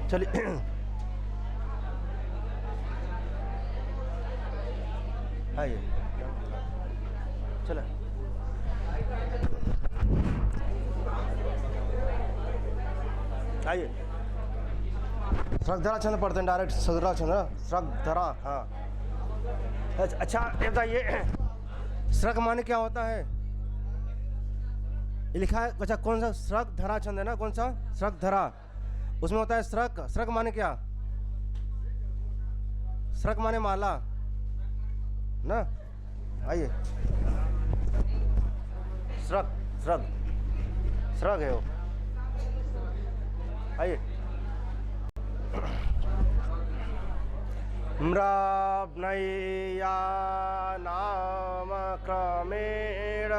चलिए आइए चलो आइए। श्रगधरा छंद पढ़ते हैं डायरेक्ट, श्रगधरा छंद, श्रगधरा। हाँ अच्छा ये बताइए श्रग माने क्या होता है? ये लिखा है। अच्छा कौन सा श्रगधरा छंद है ना, कौन सा श्रगधरा, उसमें होता है श्रग। श्रग माने क्या? श्रग माने माला ना। आइए श्रग श्रग श्रग है वो। आइए म्राब्नैया नाम क्रमेण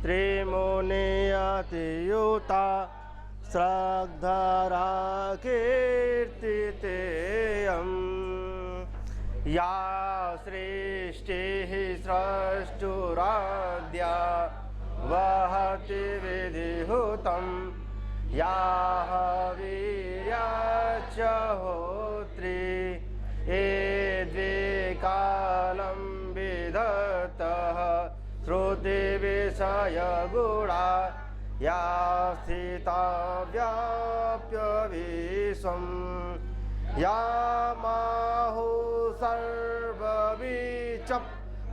त्रिमुनियतियुता श्रगधरा कीर्तितेयम् या सृष्टिः स्रष्टुराद्या वहति विधिहुतं याः वीर्याच्च होत्री ये द्वे कालं विधत्तः श्रुतिविषयगुणा या स्थिता व्याप्य विश्वं या माहु सर्वबीज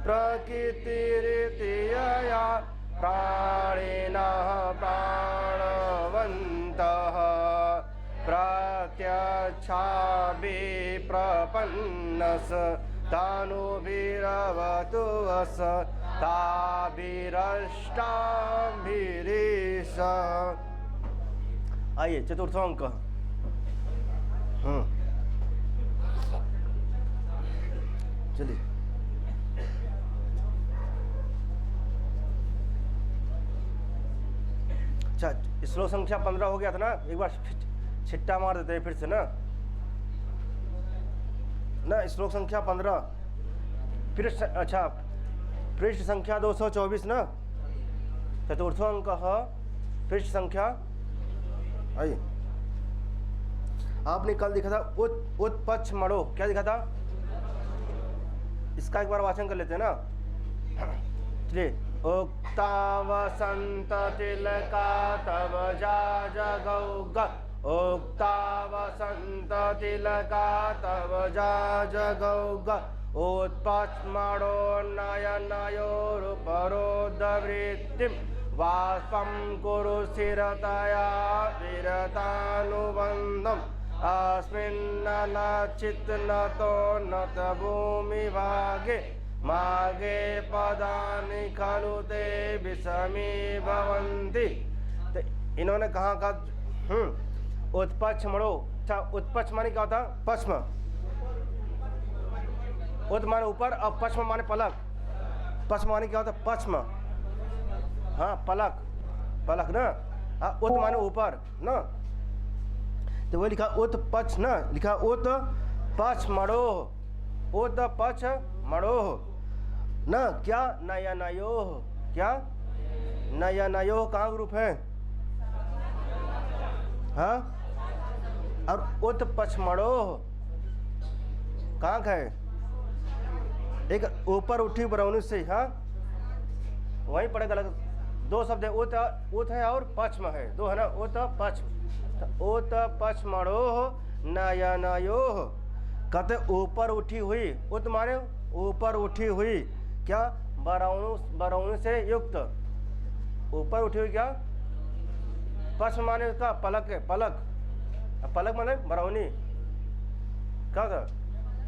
प्रकृतिरिति यया प्राणिनः प्राणवन्तः प्रत्यक्षाभिप्रपन्नस तानुभिरवतु वस ताभिरष्टाभिरीश। आइए चतुर्थ अंक। चलिए अच्छा श्लोक संख्या 15 हो गया था ना, एक बार छिट्टा मार देते हैं फिर से ना श्लोक संख्या 15 फिर अच्छा पृष्ठ संख्या 224 ना, चतुर्थो अंक पृष्ठ संख्या। आइए आपने कल दिखा था उत्पक्ष मणो, क्या दिखा था? इसका एक बार वाचन कर लेते हैं ना। चलिए उक्ता वसंत तिलका तव जा जगौग, उक्ता वसंत तिलका तव जा जगौग, उत्पक्ष्मणो नयनयोरुपरोधवृत्तिं वाष्पं कुरु स्थिरतया विरतानुबन्धम् अस्मिन्नचित्नतो नत भूमिभागे मागे पदानि खलु ते विषमी भवन्ति। तो इन्होंने कहाँ का उत्पक्ष्मणो। अच्छा उत्पक्ष माने क्या होता? पश्म। उत माने ऊपर और पश्म माने पलक। पश्म माने क्या होता? पश्म। हाँ पलक, पलक ना। हाँ उत माने ऊपर ना, तो वो लिखा उत्पक्ष ना, लिखा उत्पक्ष्मणो, उत्पक्ष्मणो ना। क्या नयनयो, क्या नयनयो कहाँ ग्रुप है? हाँ और उत्पक्ष्मणो कहाँ है? एक ऊपर उठी बरौनी से। हाँ वहीं पड़ेगा, अलग दो शब्द है, उत है और पश्म है, दो है ना, उत पश्म। उत्पक्ष्मणो नयनयो कहते ऊपर उठी हुई, उत माने ऊपर उठी हुई, क्या बरौनी से युक्त, ऊपर उठी हुई क्या? पश्म माने उसका पलक है, पलक। पलक माने बरौनी, क्या था?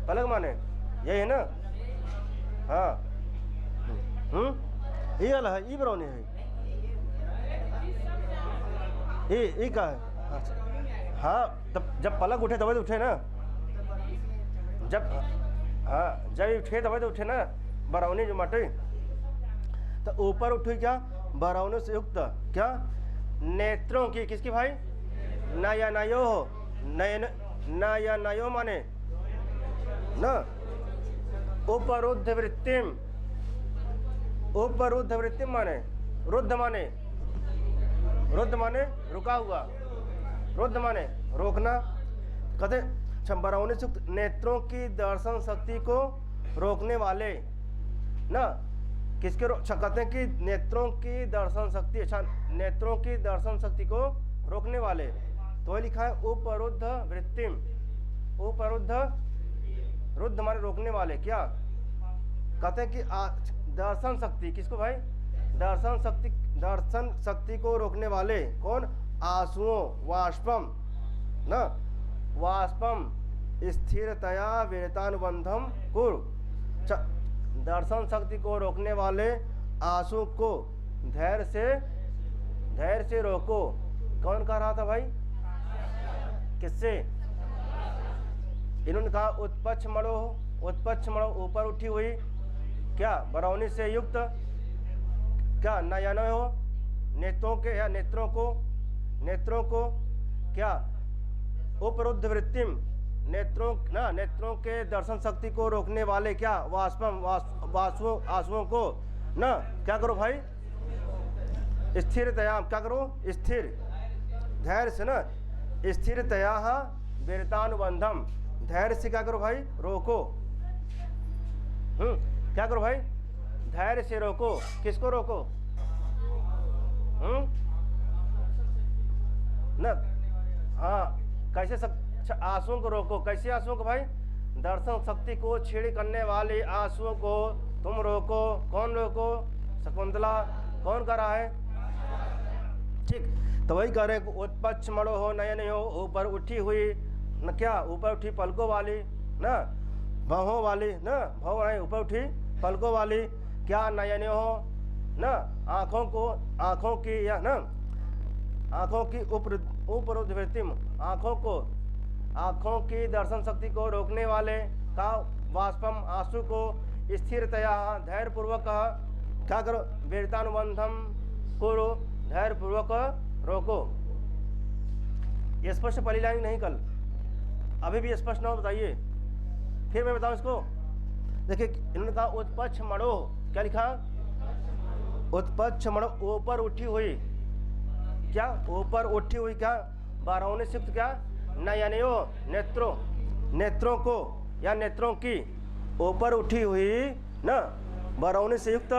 पलक माने यही है ना। हाँ ये वाला है, ये बरौनी है, ये का है। हाँ तब जब पलक उठे तब तो उठे ना, जब हाँ जब उठे तब तो उठे ना, बरौनी जो मटे। तो ऊपर उठी क्या? बरौनी से युक्त, क्या नेत्रों की, किसकी भाई? नयनयो, नयनयो माने न उपरुद्ध वृत्तिम, उपरुद्ध वृत्तिम माने रुद्ध माने, रुद्ध माने रुका हुआ, रुद्ध माने रोकना। कहते अच्छा बरौनी से युक्त नेत्रों की दर्शन शक्ति को रोकने वाले ना किसके अच्छा कहते हैं कि नेत्रों की दर्शन शक्ति, अच्छा नेत्रों की दर्शन शक्ति को रोकने वाले, तो लिखा है उपरुद्ध वृत्तिम, उपरुद्ध, रुद्ध माने रोकने वाले, क्या कहते हैं कि दर्शन शक्ति, किसको भाई, दर्शन शक्ति को रोकने वाले कौन, आंसुओं, वाष्पम ना, वाष्पम स्थिरतया वीरतानुबंधम कुरु, दर्शन शक्ति को रोकने वाले आंसू को धैर्य से रोको। कौन कह रहा था भाई, किससे, इन्होंने कहा उत्पक्ष मणो ऊपर उठी हुई क्या बरौनी से युक्त क्या नयन हो नेत्रों के या नेत्रों को क्या उपरुद्ध वृत्तिम नेत्रों के दर्शन शक्ति को रोकने वाले क्या वाष्पम आंसुओं को ना क्या करो भाई, स्थिरतया, क्या करो, स्थिर धैर्य से ना, स्थिरतया वीरतानुबंधम, धैर्य से क्या करो भाई, रोको। क्या करो भाई, धैर्य से रोको। किसको रोको, ना, हाँ कैसे आंसुओं को रोको, कैसे आंसुओं को भाई, दर्शन शक्ति को छीड़ करने वाले आंसुओं को तुम रोको। कौन रोको, शकुंतला, कौन कर रहा है, ठीक, तो वही कह रहे हैं उत्पक्ष मणो हो नयन हो ऊपर उठी हुई न, क्या ऊपर उठी पलकों वाली ना, भवों वाली ना, भव है ऊपर उठी पलकों वाली, क्या नयन हो ना, आँखों की या ना, आँखों की उपरुद्ध वृत्तिम, आँखों की दर्शन शक्ति को रोकने वाले का वाष्पम आंसू को स्थिरतया धैर्यपूर्वक क्या करो, वीरतानुबंधम करो, धैर्यपूर्वक रोको। ये स्पष्ट पहली लाइन नहीं, कल अभी भी स्पष्ट ना हो, बताइए फिर मैं बताऊं इसको। देखिए इन्होंने कहा उत्पक्ष मणो, क्या लिखा, उत्पक्ष मणो ऊपर उठी हुई, क्या ऊपर उठी हुई, क्या बरौनी से युक्त क्या नयनयो नेत्रों को या नेत्रों की ऊपर उठी हुई ना, बरौनी से युक्त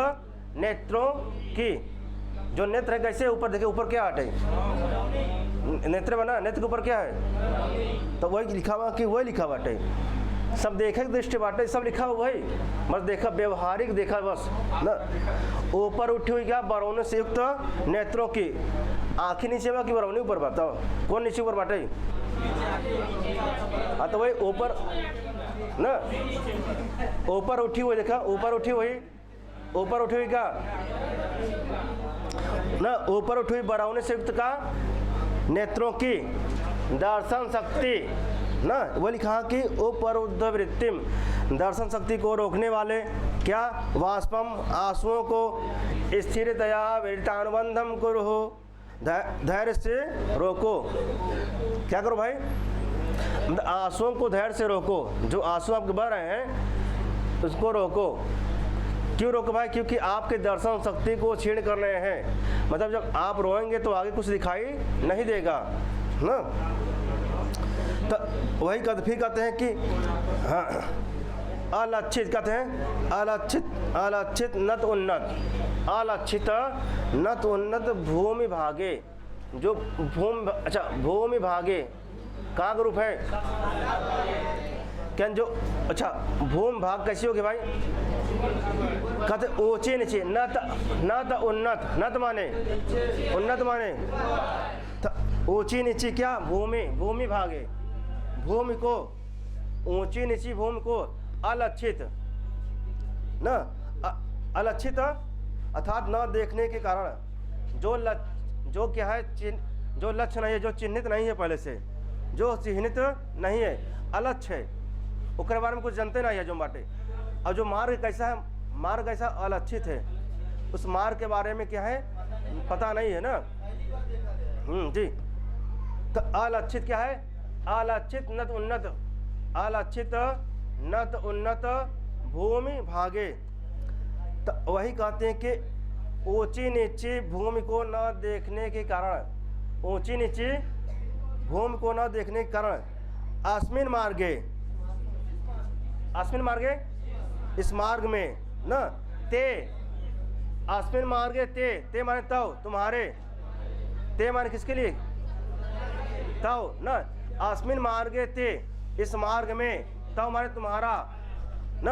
नेत्रों की, जो नेत्र है कैसे ऊपर, देखिए ऊपर क्या हटे, नेत्र बना, नेत्र के ऊपर क्या है, तो वही लिखा हुआ कि वही लिखा बाटे, सब देखे दृष्टि बाटे, सब लिखा हुआ वही, बस देखा व्यवहारिक देखा बस ना, ऊपर उठी हुई क्या बरौनी से युक्त नेत्रों की, आँखें नीचे बा कि बरौनी ऊपर, बताओ कौन नीचे ऊपर बाटे, हाँ तो वही ऊपर ना, ऊपर उठी हुई, देखा ऊपर उठी हुई क्या ना, ऊपर उठी हुई बरौनी से युक्त का नेत्रों की दर्शन शक्ति ना, वो लिखा कि उपरुद्ध वृत्तिम, दर्शन शक्ति को रोकने वाले क्या वाष्पम आंसुओं को स्थिरतया वीरतानुबंधम कुरु, धैर्य से रोको। क्या करो भाई, आंसुओं को धैर्य से रोको, जो आंसू आपके बह रहे हैं उसको रोको। क्यों रोको भाई, क्योंकि आपके दर्शन शक्ति को छीण कर रहे हैं, मतलब जब आप रोएंगे तो आगे कुछ दिखाई नहीं देगा ना, तो वही फिर कहते हैं कि हाँ अलक्षित, कहते हैं अलक्षित नत उन्नत, अलक्षित नत उन्नत भूमि भागे, जो भूमि भागे का रूप है क्या, जो अच्छा भूमि भाग कैसी होगी भाई, कहते ऊंचे नीचे, नत उन्नत, नत माने उन्नत माने, ऊंची नीची क्या भूमि भागे, भूमि को ऊंची नीची भूमि को अलक्षित न, अलक्षित अर्थात न देखने के कारण, जो क्या है जो लक्ष्य नहीं है, जो चिन्हित नहीं है पहले से, जो चिन्हित नहीं है, अलक्ष्य है, उसके बारे में कुछ जानते नहीं है जो बाटे, और जो मार्ग कैसा है, मार्ग कैसा अलक्षित है, उस मार्ग के बारे में क्या है पता नहीं है ना, जी, तो अलक्षित क्या है, अलक्षित नत उन्नत, अलक्षित नत उन्नत भूमि भागे, तो वही कहते हैं कि ऊंची नीची भूमि को न देखने के कारण, ऊंची नीची भूमि को न देखने के कारण अस्मिन मार्गे, अस्मिन मार्गे इस मार्ग में न, ते अस्मिन मार्गे ते माने तव तुम्हारे, ते माने किसके लिए, तव न, अस्मिन मार्गे ते इस मार्ग में, तव माने तुम्हारा न,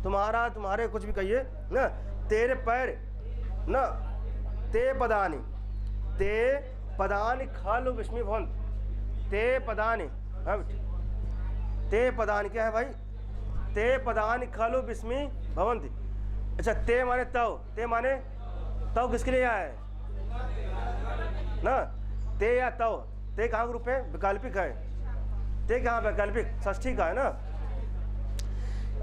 तुम्हारा तुम्हारे कुछ भी कहिए न, तेरे पैर न, ते पदानि खलु विस्मी भवन्ति, ते पदानि, हाँ ते पदानि क्या है भाई, ते पदानि खलु विस्मी भवन्ति। अच्छा ते माने तव, ते माने तव किसके लिए आया है ना, ते या तव, ते कहाँ ग्रुप है, वैकल्पिक है, ते कहाँ वैकल्पिक षष्ठी का है ना।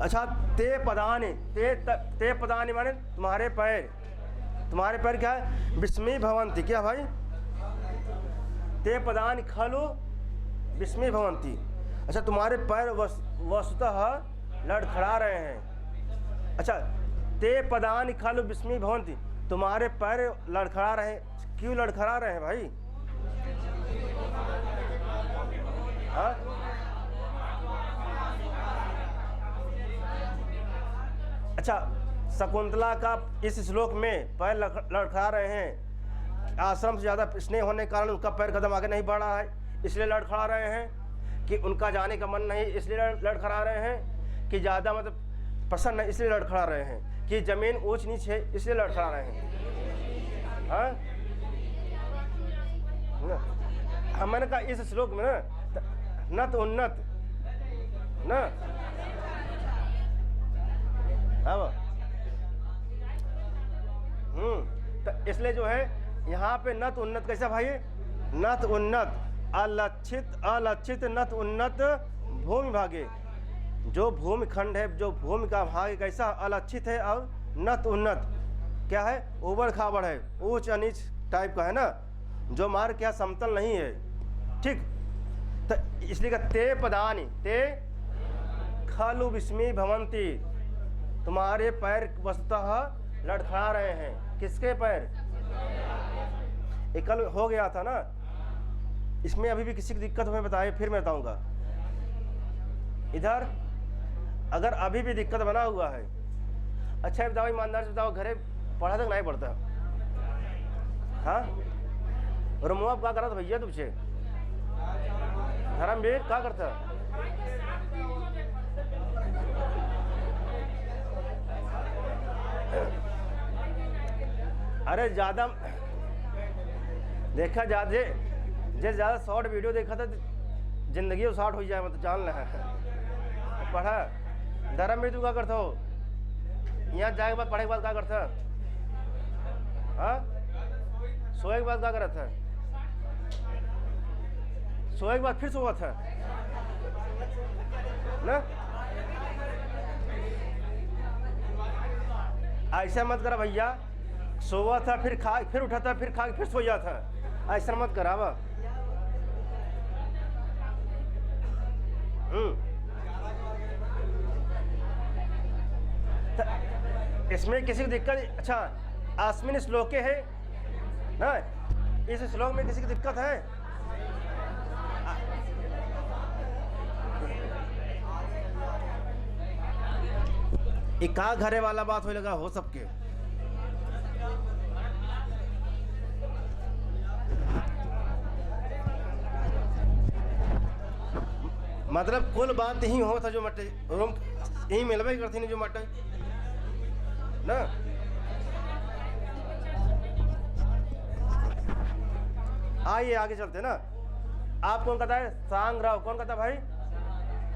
अच्छा ते पदानि, ते पदानि माने तुम्हारे पैर, तुम्हारे पैर क्या है, विस्मी भवन्ति, क्या भाई, ते पदानि खलु विस्मी भवन्ति। अच्छा तुम्हारे पैर वस्तुतः लड़खड़ा रहे हैं। अच्छा ते पदानि खलु विस्मी भवन्ति, तुम्हारे पैर लड़खड़ा रहे, क्यों लड़खड़ा रहे हैं भाई, हाँ? अच्छा शकुंतला का इस श्लोक में पैर लड़खड़ा रहे हैं, आश्रम से ज़्यादा स्नेह होने के कारण उनका पैर कदम आगे नहीं बढ़ रहा है, इसलिए लड़खड़ा रहे हैं, कि उनका जाने का मन नहीं इसलिए लड़खड़ा रहे हैं, कि ज़्यादा मतलब प्रसन्न है इसलिए लड़खड़ा रहे हैं, कि ज़मीन ऊंच नीच है इसलिए लड़खड़ा रहे हैं, हाँ? हमने कहा इस श्लोक में न तो उन्नत न, अब तो इसलिए जो है यहाँ पे नत उन्नत कैसा भाई, नत उन्नत, अलक्षित नत उन्नत भूमि भागे, जो भूमि खंड है, जो भूमि का भाग है कैसा अलक्षित है, और नत उन्नत क्या है, उबड़ खाबड़ है, ऊंच नीच टाइप का है ना, जो मार्ग क्या समतल नहीं है, ठीक। तो इसलिए का ते पदानि, ते खलु विस्मी भवन्ति, तुम्हारे पैर वस्तुतः लड़खड़ा रहे हैं, किसके पैर, एक कल हो गया था ना, इसमें अभी भी किसी की दिक्कत हमें बताए, फिर मैं बताऊंगा। इधर अगर अभी भी दिक्कत बना हुआ है, अच्छा बताओ ईमानदार से बताओ, घरे पढ़ा तक नहीं पढ़ता, हाँ? रमुआ क्या करा था भैया तुमसे, धर्मवीर क्या करता, अरे ज़्यादा देखा, ज़्यादा शॉर्ट वीडियो देखा था जिंदगी शॉर्ट हो जाए, मतलब जान रहा है, पढ़ा धर्म में तू क्या करता हो, यहाँ जाए के बाद पढ़े के बाद क्या करता, हाँ? सोए के बाद क्या करा था, सोए के बाद फिर सोया था ना, ऐसा मत करा भैया, सोवा था फिर खा, फिर उठा था, फिर खा, फिर सोया था, ऐसा मत करावा। इसमें किसी को दिक्कत, अच्छा आसमीन श्लोके है ना, इस श्लोक में किसी की दिक्कत है, एक का घरे वाला बात हो लगा हो सबके, मतलब कुल बात यही हो था, जो मटे रूम यही मिलवे करती नहीं, जो मटे ना। आइए आगे चलते ना। आप कौन कहता है, सांग्रव, कौन कहता है भाई,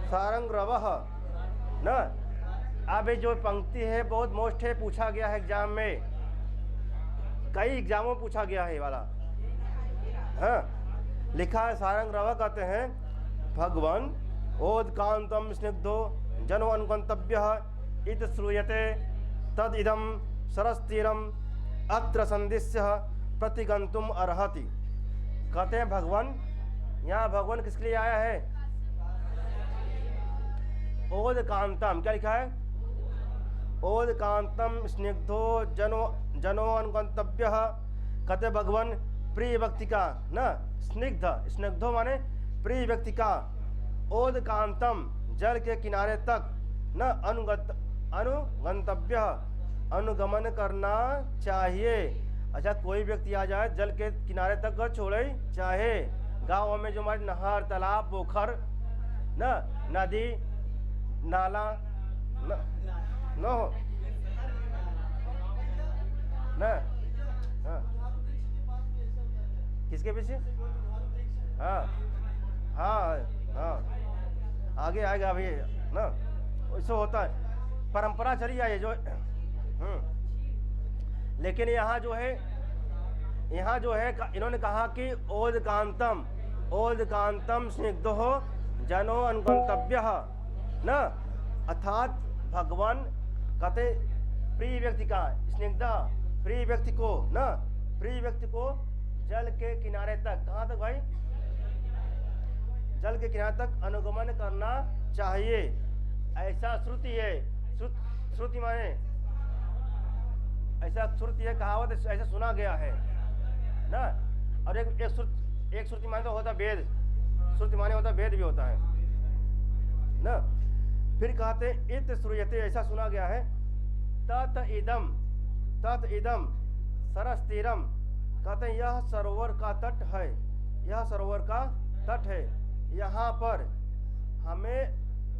सारंग्रव ना। अब जो पंक्ति है बहुत मोस्ट है, पूछा गया है एग्जाम में, कई एग्जामों में पूछा गया है वाला, हाँ लिखा है, सारंग्रव कहते हैं, भगवान ओदकांतम स्निग्धो जनो अनुगंतव्य इत श्रूयते तद इदम सरस्तीरम अत्र संदिश्य प्रतिगंतुम अर्हति। कहते हैं भगवान, यहाँ भगवान किसके लिए आया है, ओदकांतम, क्या लिखा है, ओदकांतम स्निग्धो जनो अनुगंतव्य, कहते भगवान प्रिय व्यक्ति का ना, स्निग्ध, स्निग्धो माने प्रिय व्यक्ति का, ओदकांतम जल के किनारे तक न अनुगंतव्य अनुगमन करना चाहिए। अच्छा, कोई व्यक्ति आ जाए जल के किनारे तक छोड़े, चाहे गाँव में जो हमारे नहर तालाब पोखर न नदी नाला न हो न, हाँ किसके पीछे, हाँ हाँ हाँ आगे आएगा अभी ना, ऐसा होता है, परंपरा चली आई है जो। लेकिन यहाँ जो है इन्होंने कहा कि ओदकांतम स्निग्धो जनो अनुगंतव्य न, अर्थात भगवान कहते प्रिय व्यक्ति का स्निग्धा, प्रिय व्यक्ति को न, प्रिय व्यक्ति को जल के किनारे तक, कहाँ तक भाई, जल के किनारे तक अनुगमन करना चाहिए, ऐसा श्रुति है। श्रुति माने ऐसा श्रुति है, कहावत, ऐसा सुना गया है ना। और एक श्रुति माने तो होता वेद, श्रुति माने होता वेद भी होता है ना। फिर कहते इत श्रूयते, ऐसा सुना गया है, तत इदम सरस्तीरम, कहते हैं यह सरोवर का तट है, यह सरोवर का तट है, यहाँ पर हमें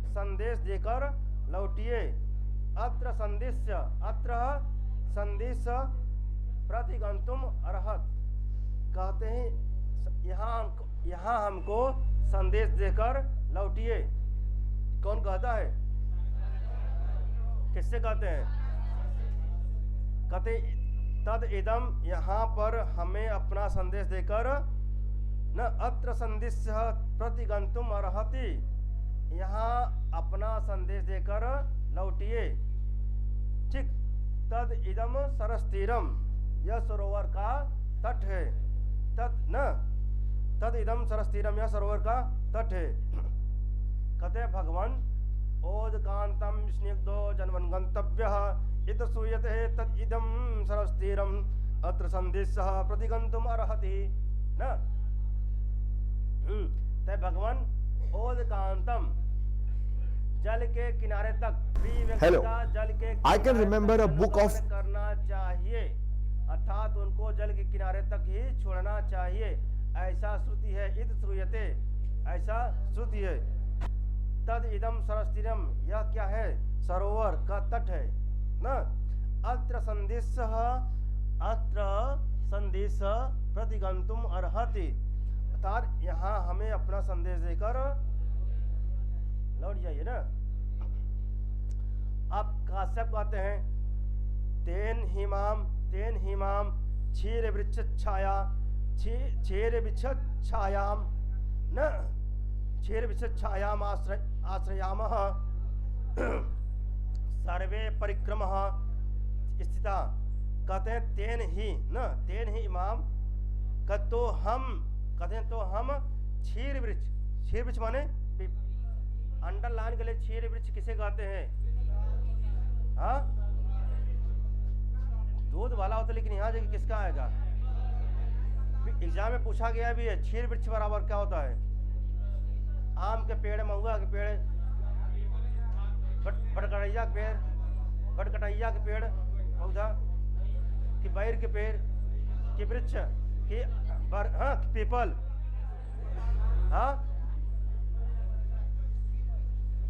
संदेश देकर लौटिए। अत्र संदेश प्रतिगंतुम अर्हत, कहते हैं यहाँ हमको संदेश देकर लौटिए। कौन कहता है, किससे कहते हैं, कहते तद इदम, यहाँ पर हमें अपना संदेश देकर न, अत्र संदेश प्रतिगंतुम अर्हति, यहाँ अपना संदेश देकर लौटिए। ठीक, तद इदम सरस्तीरम, यह सरोवर का तट है, तद इदम सरस्तीरम, यह सरोवर का तट है। कहते भगवान ओदकांतम स्निग्धो जनवन गंतव्य इत सूयते तद इदम सरस्तीरम अत्र संदेश प्रतिगंतुम अर्हति न। ते भगवान ओदकांतम जल के किनारे तक, प्रिय व्यक्ति का जल के I can remember a book of करना चाहिए, अर्थात उनको जल के किनारे तक ही छोड़ना चाहिए, ऐसा श्रुति है। इद श्रूयते, ऐसा श्रुति है। तद इदम सरस्तीरम, यह क्या है, सरोवर का तट है न। अत्र संदेश प्रतिगंतुम अर्हति, अर्थात यहाँ हमें अपना संदेश देकर लौट जाइए ना। अब काश्यप कहते हैं तेन हिमाम क्षीर वृक्ष छायाम न, क्षीर वृक्ष छायाम आश्रयामः सर्वे परिक्रमः स्थिता, कहते हैं तेन ही इमाम का, तो हम कहते हैं तो हम क्षीर वृक्ष माने अंडरलाइन के लिए क्षीर वृक्ष किसे कहते हैं, हाँ दूध वाला होता, लेकिन यहाँ जगह किसका आएगा, एग्जाम में पूछा गया भी है, क्षीर वृक्ष बराबर क्या होता है, आम के पेड़, महुआ के पेड़, बटकटैया के पेड़ पौधा, कि बैर के पेड़, कि वृक्ष, कि हाँ पीपल, हाँ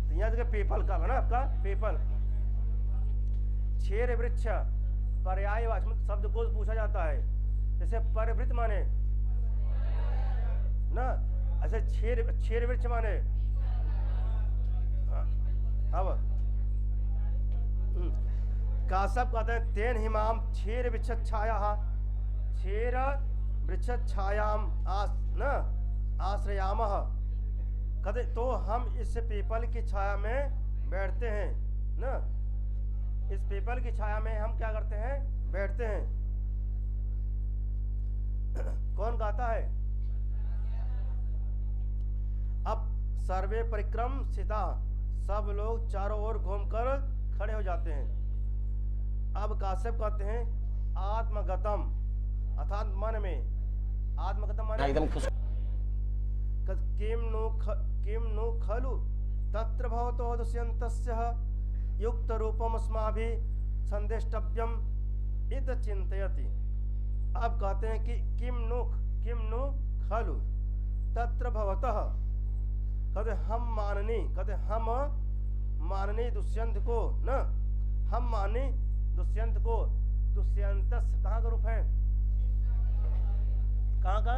तो यहाँ जगह पीपल का है ना, आपका पीपल। क्षीर वृक्ष पर्यायवाची शब्द को पूछा जाता है, जैसे परिवृत माने ना, ऐसे क्षीर वृक्ष माने। अब काश्यप कहते हैं तेन हिमाम क्षीर वृक्ष छाया, क्षीर वृक्ष छायाम आश्रयामः, कहते तो हम इस पीपल की छाया में बैठते हैं ना, इस पीपल की छाया में हम क्या करते हैं, बैठते हैं। कौन गाता है, अब सर्वे परिक्रम स्थिता, सब लोग चारों ओर घूमकर खड़े हो जाते हैं। अब काश्यप कहते हैं आत्मगतम, अर्थात मन में, आत्मगतम माने किम नु खलु तत्र भवतो दुष्यन्तस्य युक्त रूपम अस्माभिः संदेष्टव्यम इत चिंतयति। अब कहते हैं कि किम नु खलु तत्र भवतः, कहते हम माननी दुष्यंत को न, हम मानी दुष्यंत को। दुष्यंतस कहाँ का रूप है, कहाँ का,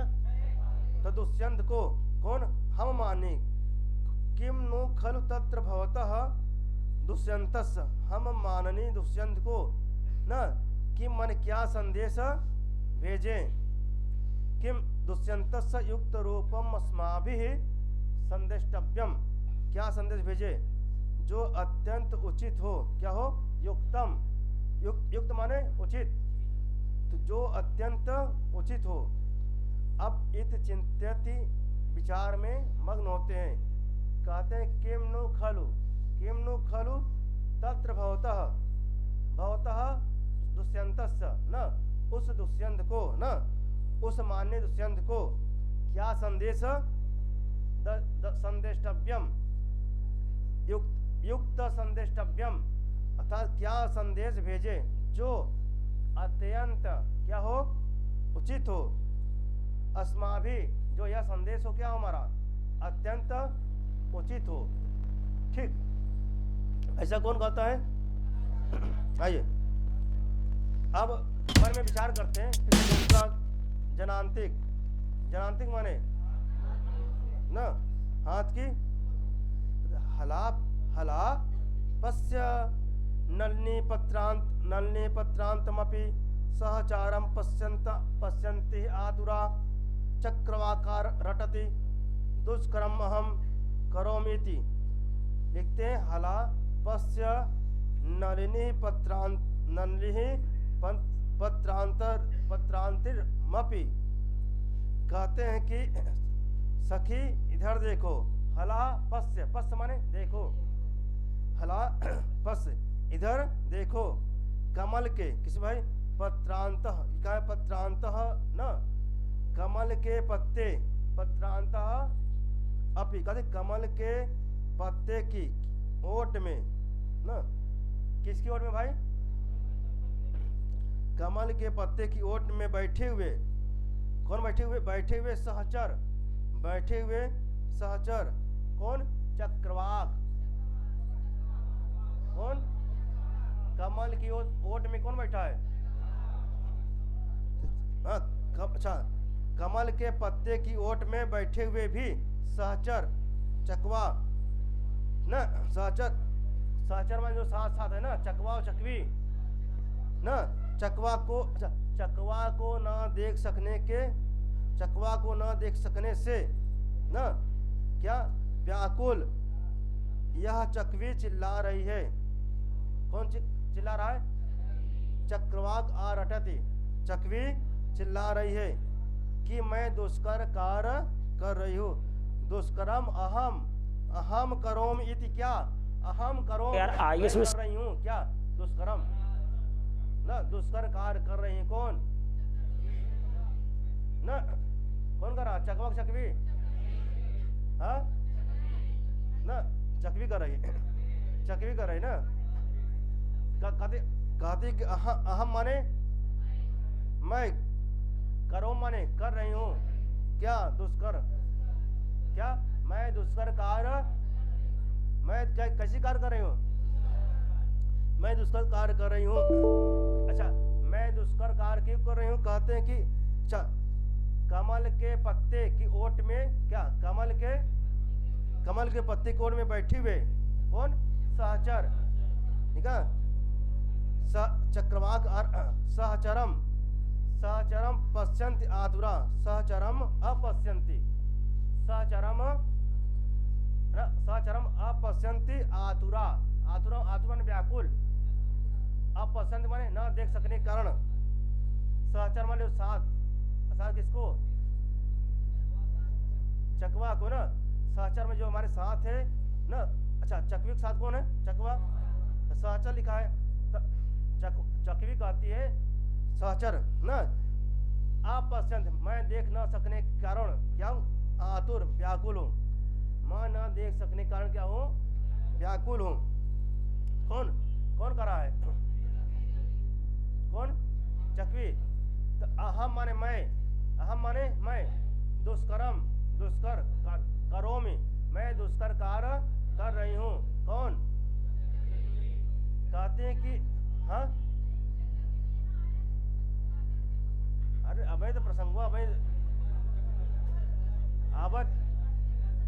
तो दुष्यंत को कौन, हम मानी। किम नु खलु तत्र भवतः दुष्यंतस, हम माननी दुष्यंत को न, किम मन क्या संदेश भेजे, किम दुष्यंतस युक्त रूपम अस्माभिः संदेष्टव्यम, क्या संदेश भेजे, जो अत्यंत उचित हो, क्या हो, युक्तम, युक्त माने उचित, तो जो अत्यंत उचित हो। अब इत चिंत्यति, विचार में मग्न होते हैं। कहते हैं किम नु खलु तत्र भवतः दुष्यंतस्य न, उस दुष्यंत को न, उस मान्य दुष्यंत को क्या संदेश, संदेष्टव्यम, युक्त संदेष्टव्यम, अर्थात क्या संदेश भेजे, जो अत्यंत क्या हो, उचित हो, अस्माभि, जो यह संदेश हो क्या हमारा, अत्यंत उचित हो। ठीक, ऐसा कौन कहता है। आइए अब मन में विचार करते हैं। दूसरा जनांतिक माने न, हाथ की हला पश्य नलिनी पत्रांतमपि सहचारम पश्यन्ति आतुरा चक्रवाकार रटति दुष्करम अहम करोमीति। लिखते हैं हला पश्य नलिनी पत्रांतिरमपि, कहते हैं कि सखी इधर देखो, हला पश्य माने देखो, हला पश्य इधर देखो, कमल के, किसी भाई पत्रांतः, क्या है पत्रांतः न, कमल के पत्ते, पत्रांतः अपि, कहते कमल के पत्ते की ओट में न, किसकी ओट में भाई, कमल के पत्ते की ओट में बैठे हुए, कौन बैठे हुए सहचर, कौन, चक्रवाक, कौन, कमल की ओट में कौन बैठा है, अच्छा, कमल के पत्ते की ओट में बैठे हुए भी सहचर, चकवा न, सहचर में जो साथ है ना, चकवा और चकवी न, चकवा को न देख सकने से न, क्या, व्याकुल यह चकवी चिल्ला रही है, कौन चिल्ला रहा है, चक्रवाक आ रटती, चकवी चिल्ला रही है कि मैं दुष्कर कार्य कर रही हूँ, दुष्करम अहम करोम इति, क्या, अहम करोम कर रही हूँ, क्या, दुष्करम न, दुष्कर कार्य कर रही है, कौन न, कौन कर रहा, चकवाक चकवी, हाँ न, चकवी कर रही ना। कहते कि अहम माने मैं, करो माने कर रही हूँ, क्या, दुष्कर, क्या, मैं दुष्कर कार्य, मैं क्या कैसी कार्य कर रही हूँ, मैं दुष्कर कार्य कर रही हूँ। अच्छा, मैं दुष्कर कार्य क्यों कर रही हूँ, कहते हैं कि अच्छा, कमल के पत्ते की ओट में, क्या, कमल के पत्ते की ओट में बैठी हुए, कौन, सहचर, ठीक है, चक्रवाक सहचरम पश्यन्ति आतुरा, सहचरम अपश्यन्ति, सहचरम अपश्यन्ति आतुरा, आतुरा व्याकुल, अपश्यन्ति माने न देख सकने के कारण, सहचर माने साथ किसको, चकवा को ना, सहचर में जो हमारे साथ है ना। अच्छा, चकवी के साथ कौन है, चकवा, सहचर लिखा है, चकवी कहती है सहचर न, अपश्यंत मैं देख न सकने के कारण, क्या, आतुर व्याकुल हूँ, मैं न देख सकने के कारण क्या हूँ, व्याकुल हूँ। कौन कौन कर रहा है, कौन, चकवी। तो अहम माने मैं, अहम माने मैं, दुष्करम दुष्कर करोमि, मैं दुष्कर कार्य कर रही हूँ। कौन कहते हैं कि हाँ, अरे अभय तो प्रसंग हुआ, अभय अब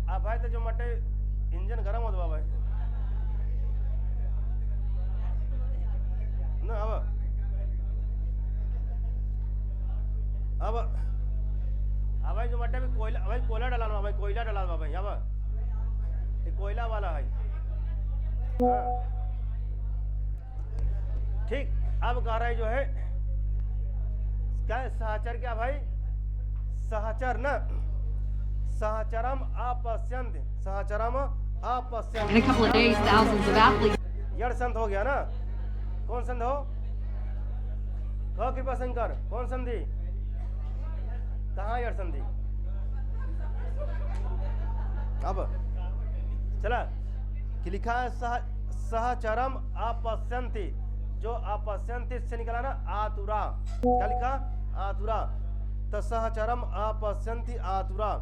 अभय तो जो मटे इंजन गरम होता भाई ना। अब अभय जो मटे भी कोयला, अभय कोयला डाला, अभय कोयला डाला भाई, अब ये कोयला वाला है। हाँ। ठीक, अब कह रहा है जो है क्या है, सहचर क्या भाई, सहचर न, सहचरम अपश्यंत, सहचरम In a अपश्यंत। couple of days, thousands of athletes. यड़ संत हो गया ना, कौन संत हो, कहो कृपा शंकर, कौन संधि, कहाँ यड़ संधि। अब चला कि लिखा है सहचरम अपश्यंति, जो अपश्यंति से निकला ना आतुरा, क्या लिखा, आतुरा। तो सहचरम अपश्यंति आतुरा,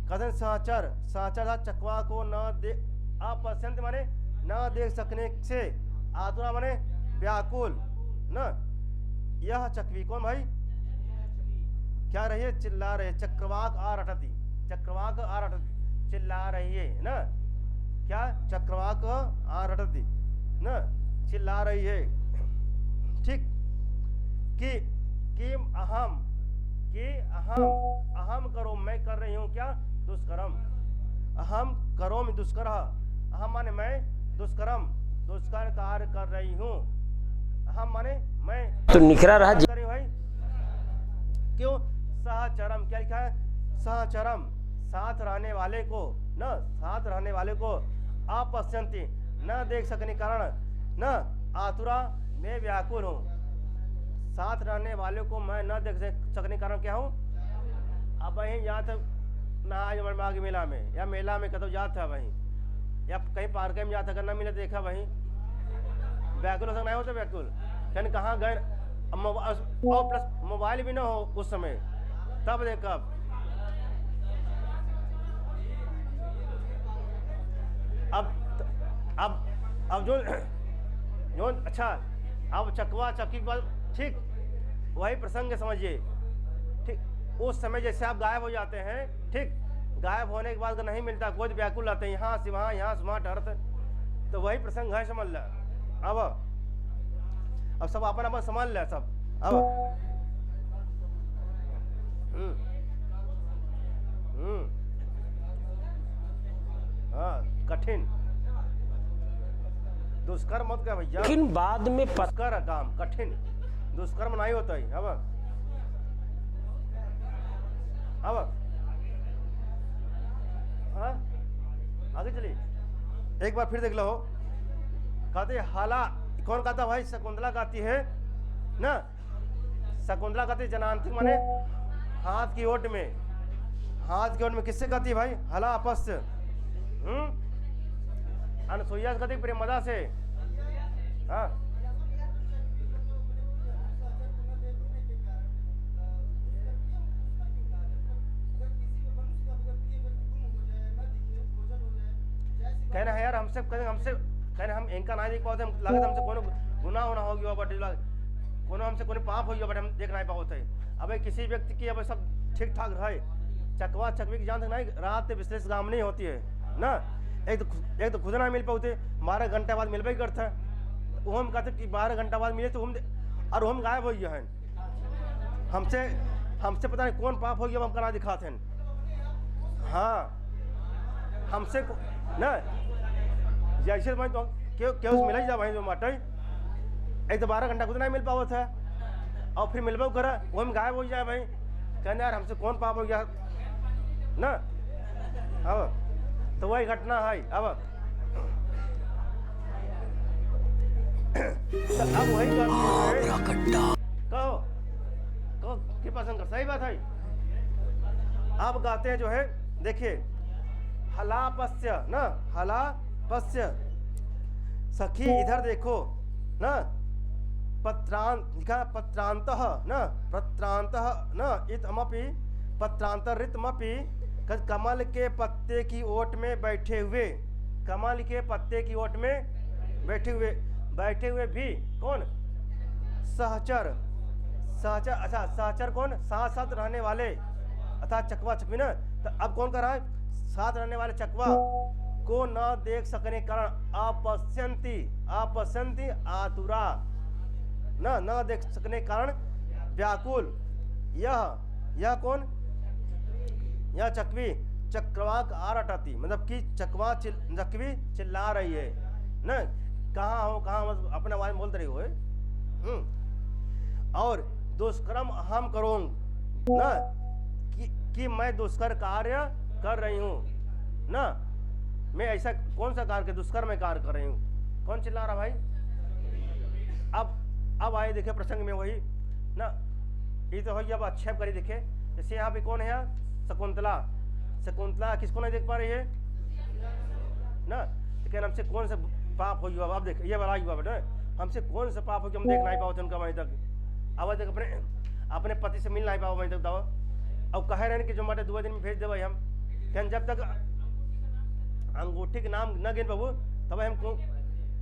कथन सहचर, सहचर था चकवा को न देख, अपश्यंति माने न देख सकने से, आतुरा माने व्याकुल न। यह चकवी कौन भाई, क्या रही है, चिल्ला रहे, चक्रवाक आ रटती, चक्रवाक आ रटती, चिल्ला रही है ना, क्या चक्रवाक आ रटती न, चिल्ला रही है। ठीक, कि अहम, कि अहम, अहम करो, मैं कर रही हूँ क्या, दुष्कर्म, अहम करो मैं दुष्कर, अहम माने मैं, दुष्कर्म दुष्कर कार्य कर रही हूँ, अहम माने मैं, तो निखरा रहा कर रही हूँ भाई। क्यों, सहचरम, क्या लिखा है, सहचरम, साथ रहने वाले को न, साथ रहने वाले को, अपश्यंति न देख सकने कारण, न आतुरा मैं व्याकुल हूँ, साथ रहने वाले को मैं न देख सकने कारण क्या हूँ। अब वहीं यहाँ तक नहा माघ मेला में या मेला में कतो जात था वहीं, या कहीं पार्क में जाता करना मिले देखा वहीं, व्याकुल हो सकना नहीं होता, व्याकुल कहने कहाँ गए, और प्लस मोबाइल भी ना हो उस समय, तब देख कब। अब जो अच्छा, अब चकवा चक्की के बाद ठीक वही प्रसंग समझिए। ठीक, उस समय जैसे आप गायब हो जाते हैं, ठीक, गायब होने के बाद अगर नहीं मिलता, कोई तो व्याकुल आते हैं, यहाँ से वहाँ, यहाँ से वहाँ टहरते, तो वही प्रसंग है, समझ ल। अब सब अपन अपन समझ ले सब। अब हाँ, कठिन दुष्कर्म मत क्या भैया, लेकिन बाद में दुष्कर काम कठिन, दुष्कर्म नहीं होता ही। अब हाँ आगे चलिए, एक बार फिर देख लो, कहते हाला, कौन कहता भाई, शकुंतला कहती है ना, शकुंतला कहती जनांतिक माने हाथ की ओट में, हाथ की ओट में किससे कहती है भाई, हला अपस्य, अनसुईया से कहती प्रेमदा से। हाँ कहना है यार, हमसे कहना हम इनका ना देख पाते, लगे हमसे कोनो गुनाह होना हो गया, बट कोनो हमसे कोनो पाप हो गया, बट हम देख नहीं पाते। अब किसी व्यक्ति की अब सब ठीक ठाक रहे, चकवा चकवी की जान तक नहीं, रात विशेष काम नहीं होती है ना, एक तो खुद ना मिल पाते, 12 घंटे बाद मिलबे करता है, वो हम कहते कि 12 घंटा बाद मिले तो हम, और हम गायब हो गया है, हमसे पता नहीं कौन पाप हो गया, हम करा दिखाते हैं। हाँ हमसे ना जैसे भाई तो क्यों मिला ही जा भाई, जो माटे एक तो 12 घंटा खुद नहीं मिल पावा था, और फिर मिलबो करा वो हम गायब हो जाए भाई, कहने यार हमसे कौन पाप हो गया ना। अब तो वही घटना है। अब वही कहो कृपा शंकर, सही बात है। अब कहते हैं जो है देखिए हलापस्य न, हलापस्य सखी इधर देखो न, लिखा पत्रांतः न, पत्रांतः न इतमपि पत्रांतरितमपि कमल के पत्ते की ओट में बैठे हुए, कमल के पत्ते की ओट में बैठे हुए भी कौन, सहचर, सहचर, अच्छा सहचर कौन, साथ साथ रहने वाले अर्थात चकवा चकवी ना। तो अब कौन कर रहा है, साथ रहने वाले चकवा को न देख सकने के कारण अपश्यंती, अपश्यंती आतुरा, न देख सकने के कारण व्याकुल, यह कौन, यह चकवी चक्रवाक आरटती, मतलब कि चकवी चिल्ला रही है न, कहाँ हो कहाँ, मतलब अपने आवाज में बोल रही हो। और दुष्कर्म हम करूँगा न, कि मैं दुष्कर कार्य कर रही हूँ ना, मैं ऐसा कौन सा कार्य, दुष्कर में कार्य कर रही हूँ। कौन चिल्ला रहा भाई? अब आए देखे प्रसंग में वही ना, ये तो है। अब आक्षेप करी देखे, जैसे यहाँ पे कौन है, यहाँ शकुंतला, शकुंतला किसको नहीं देख पा रही है ना, लेकिन हमसे कौन सा पाप हो गया। अब देख ये बड़ा हुआ बेटा, हमसे कौन सा पाप हो कि हम देख नहीं पाओ उनका वहीं तक, अब तक अपने पति से मिल नहीं पाओ वहीं तक दवा। अब कह रहे हैं कि जो माटे 2 दिन में भेज देवे हम, क्या जब तक अंगूठी के नाम न गिन बाबू तब हम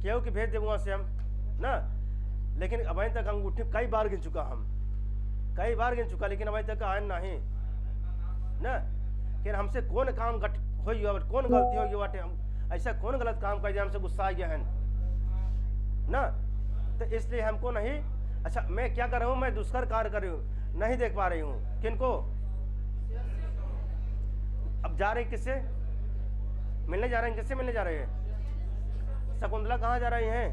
केहू कि भेज देव वहाँ से हम ना, लेकिन अभी तक अंगूठी कई बार गिन चुका, हम कई बार गिन चुका, लेकिन अभी तक आए नहीं ना। लेकिन हमसे कौन काम हो गया, कौन गलती हो गई बाटे, हम ऐसा कौन गलत काम कर दिया, हमसे गुस्सा आ गया है ना। तो इसलिए हमको नहीं, अच्छा मैं क्या कर रहा हूँ, मैं दुष्कर कार्य कर रही हूँ, नहीं देख पा रही हूँ किनको। अब जा रहे किससे मिलने जा रहे हैं, किससे मिलने जा रहे हैं? शकुंतला कहाँ जा रही हैं,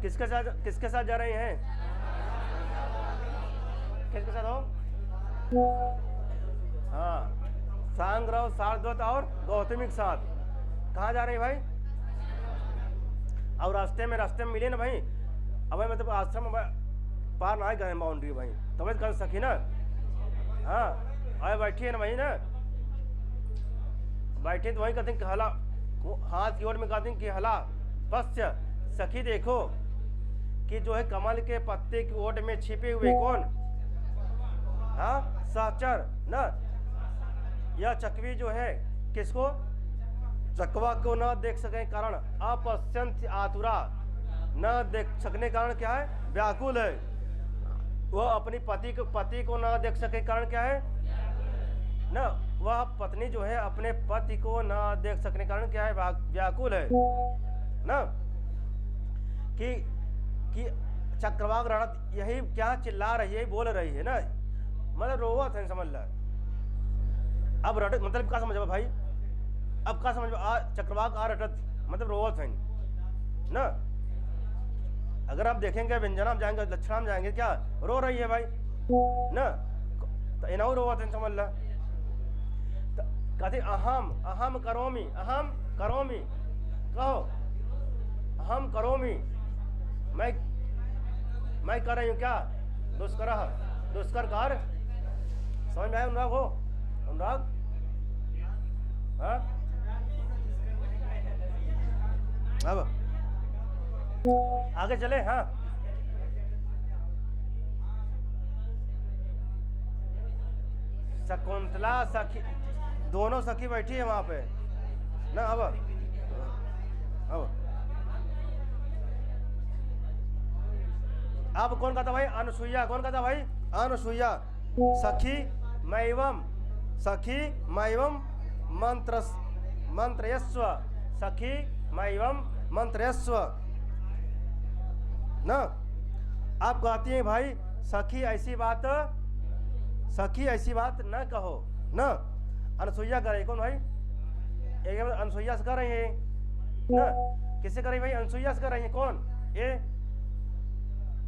किसके साथ जा रही हैं, किसके साथ हो? हाँ, सांग्रह, शार्दूल और गौतमी के साथ। कहाँ जा रही है भाई? और रास्ते में मिले ना भाई, अब मतलब आश्रम पार ना गए बाउंड्री भाई, तब कर सकी ना। हाँ अरे बैठी है ना भाई ना, बैठे तो वही कहते हैं कि हला, हाथ की ओर में कहते हैं कि हला पश्य सखी देखो, कि जो है कमल के पत्ते की ओट में छिपे हुए कौन, हाँ सहचर न, यह चकवी जो है किसको, चकवा को न देख सके कारण अपश्यंत आतुरा, न देख सकने कारण क्या है, व्याकुल है। वह अपनी पति को न देख सके कारण क्या है न, वह पत्नी जो है अपने पति को न देख सकने कारण क्या है, व्याकुल है न, कि चक्रवाक रणत यही क्या चिल्ला रही है, बोल रही है ना, मतलब रोवत है, समझ ला। अब रटत मतलब क्या समझ भाई, अब क्या समझ, चक्रवाक आ रटत मतलब रोवत है ना। अगर आप देखेंगे व्यंजना में जाएंगे, लक्षणा में जाएंगे, क्या रो रही है भाई ना, तो इनाऊ रोवत है, समझ ला। कहते अहम करोमी, कहो अहम करोमी, मैं कर रही हूँ क्या, दुष्कर कार्य। समझ में आया अनुराग हो, अनुराग? हाँ अब आगे चले। हाँ शकुंतला सखी, दोनों सखी बैठी है वहां पे ना। अब कौन कहता भाई, अनुसुईया, कौन कहता भाई, अनुसुईया सखी मैवम मंत्रयस्व, सखी मैवम मंत्रयस्व ना। आप कहती हैं भाई सखी ऐसी बात न कहो ना। अनुसुईया कर रही, कौन भाई, एक अनुसुईया से कर रही है ना, किससे कर रही भाई, अनुसुईया से कर रही है। कौन ये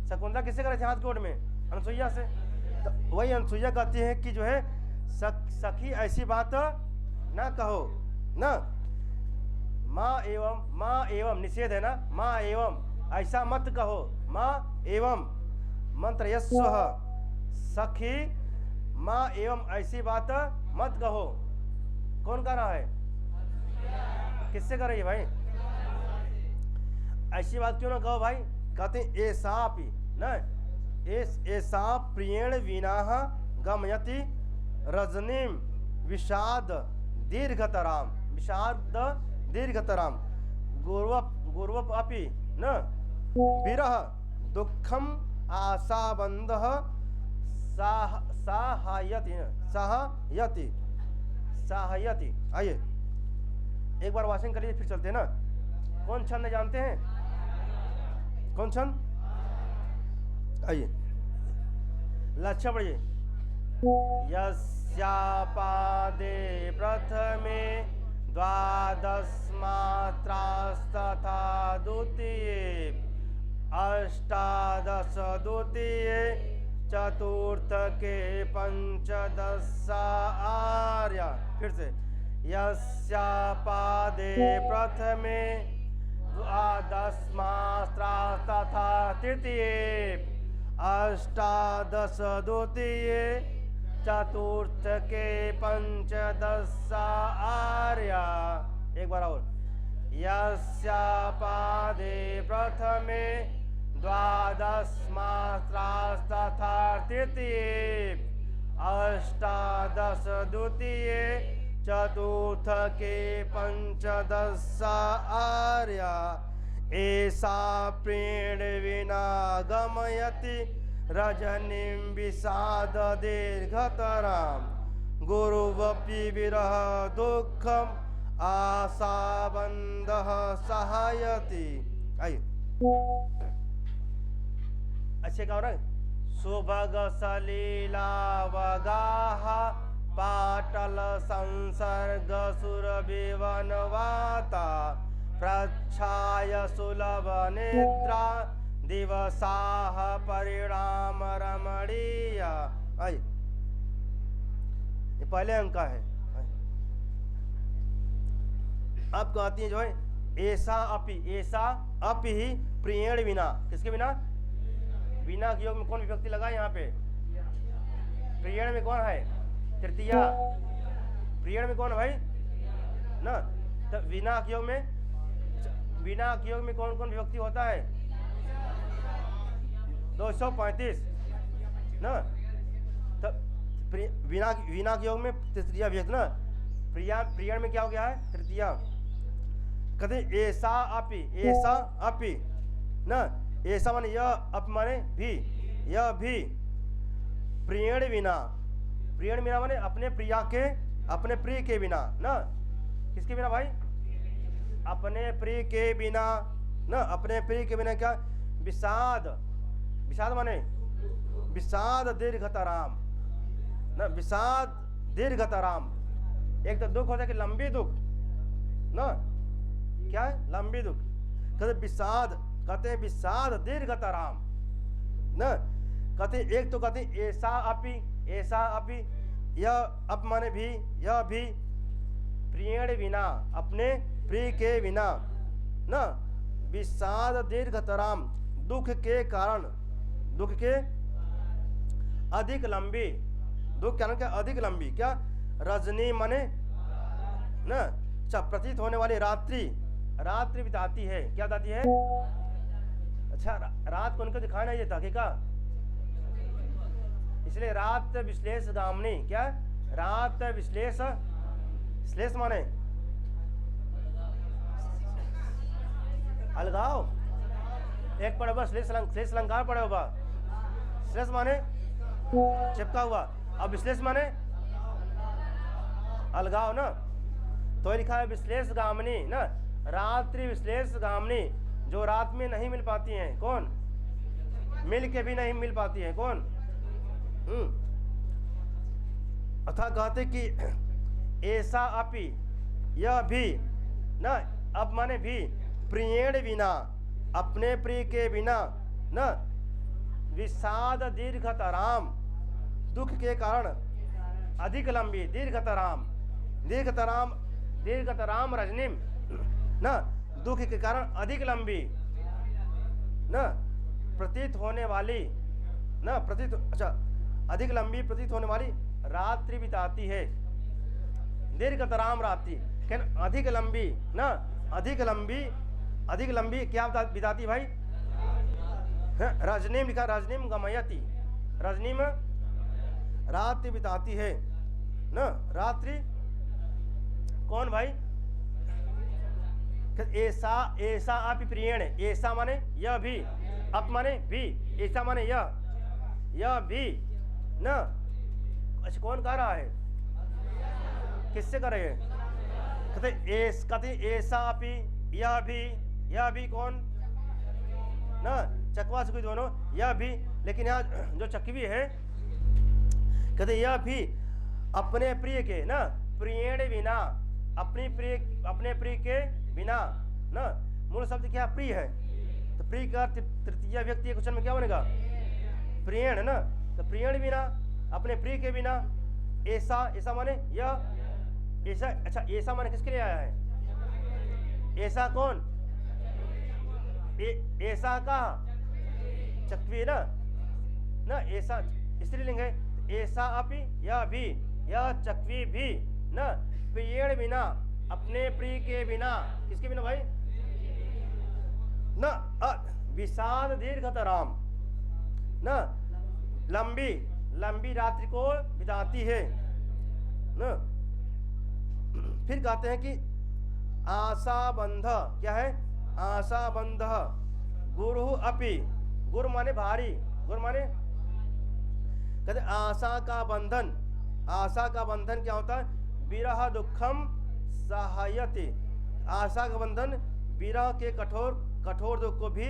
शकुंतला किससे कर रही थी, हाथ कोट में, अनुसुईया से। तो वही अनुसुईया कहती है कि जो है सखी ऐसी बात ना कहो ना, माँ एवं निषेध है ना, माँ एवं ऐसा मत कहो, माँ एवं मंत्रयस्व सखी माँ एवं ऐसी बात मत कहो। कौन कह रहा है? किससे कर रही है भाई? ऐसी बात क्यों ना कहो भाई? कहते हैं ऐसापि न ऐसा प्रियेण विनाह गमयति रजनीम विषाद दीर्घतराम गुर्वप अपि न विरह दुखम आशाबंधः साहयति। आइए एक बार वाशिंग कर लीजिए, फिर चलते हैं ना। कौन छंद जानते हैं? कौन छंद? आइए लक्ष्य पढ़िए। यस्यापादे प्रथमे द्वादश मात्रास्तथा द्वितीये अष्टादश द्वितीये चतुर्थ के पंचदश आर्या। फिर से यस्यापादे प्रथमे द्वादश मात्रास्तथा तृतीये अष्टादश द्वितीये चतुर्थ के पंचदश आर्या। एक बार और। यस्यापादे प्रथमे द्वादश मात्रास्तथा तृतीये अष्टादश द्वितीये चतुर्थ के पंचदश आर्या। ऐसा प्रेण विना गमयति रजनीं विषाद दीर्घतरां गुरुवपि विरह दुःखम आशाबंधः सहायति। आइए अच्छे गाओ ना। सुभग सलीलावगाह पाटल संसर्ग सुरभिवनवाता प्रच्छाय सुलभ निद्रा दिवसाह परिणाम रमणीया। आइए ये पहले अंक का है। अब कहती है जो है ऐसा अपि ही प्रियेण विना। किसके बिना? बिना के योग में कौन विभक्ति लगा यहाँ पे? प्रियेण में कौन है? तृतीया। प्रियेण में कौन है भाई? ना तो बिना के योग में कौन कौन विभक्ति होता है? 235 ना। तो बिना के योग में तृतीया विभक्ति ना। प्रियण में क्या हो गया है? तृतीया। कहते ऐसा अपि ना। ऐसा माने यह, अप माने भी, यह भी प्रियण विना माने अपने प्रिय के बिना ना। किसके बिना भाई? अपने प्रिय के बिना ना। अपने प्रिय के बिना क्या? विषाद माने विषाद दीर्घतराम ना। विषाद दीर्घतराम। एक तो दुख होता है कि लंबी दुख ना। क्या है? लंबी दुख। कहते हैं विषाद दीर्घतराम ना। कहते एक तो कहते ऐसा अपि यह अप माने भी, यह भी प्रियण विना अपने प्रिय के बिना ना। विषाद दीर्घतराम दुख के कारण, दुख के अधिक लंबी, दुख कारण क्या? अधिक लंबी। क्या? रजनी माने ना प्रतीत होने वाली रात्रि बिताती है। क्या बताती है? अच्छा रात को उनको दिखाना ये था क्या? इसलिए रात विश्लेष गामनी। क्या? रात विश्लेष माने अलगाव। एक पढ़े हुआ श्लेष अलंकार पढ़े हुआ। श्लेष माने चिपका हुआ। अब विश्लेष माने अलगाव ना। तो लिखा है विश्लेष गामनी ना। रात्रि विश्लेष गामनी जो रात में नहीं मिल पाती हैं। कौन? मिल के भी नहीं मिल पाती हैं। कौन? अथा कहते कि ऐसा अपि यह भी ना। अब माने भी प्रियेण विना अपने प्रिय के बिना ना। विषाद दीर्घतराम दुख के कारण अधिक लंबी। दीर्घतराम रजनीम ना। दुख के कारण अधिक लंबी ना प्रतीत होने वाली ना। अच्छा अधिक लंबी प्रतीत होने वाली रात्रि बिताती है। दीर्घतराम रात्रि कहना अधिक लंबी ना, अधिक लंबी क्या बिताती भाई? रजनीम लिखा, रजनीम गमयती, रजनीम रात्रि बिताती है ना। रात्रि कौन भाई? ऐसा ऐसा आप प्रियण, ऐसा माने यह भी, अप माने भी, ऐसा माने यह भी ना। अच्छा कौन कह रहा है? किससे कर रहे हैं? कहते ऐसा अपी, यह भी कौन ना, चकवा सुखी दोनों, यह भी। लेकिन यहाँ जो चकवी है कहते यह भी अपने प्रिय के ना, प्रियण बिना, अपने प्रिय के बिना ना। मूल शब्द क्या? प्रिय है। तो प्रिय का तृतीय व्यक्ति क्वेश्चन में क्या बनेगा? प्रियण ना। तो प्रियण बिना, अपने प्रिय के बिना। ऐसा माने यह, ऐसा। अच्छा ऐसा माने किसके लिए आया है? ऐसा कौन? ऐसा का चकवी ना ऐसा स्त्रीलिंग है। ऐसा अपि, यह भी, यह चकवी भी ना। प्रियण बिना, अपने प्रिय के बिना। किसके बिना भाई? ना विषाद दीर्घतराम ना, लंबी रात्रि को बिताती है ना। फिर कहते हैं कि आशाबंध, क्या है? आशाबंध गुरु अपि, गुरु माने भारी, गुरु माने कहते आशा का बंधन क्या होता है? विरह दुखम सहायते, आशा का बंधन विरह के कठोर दुख को भी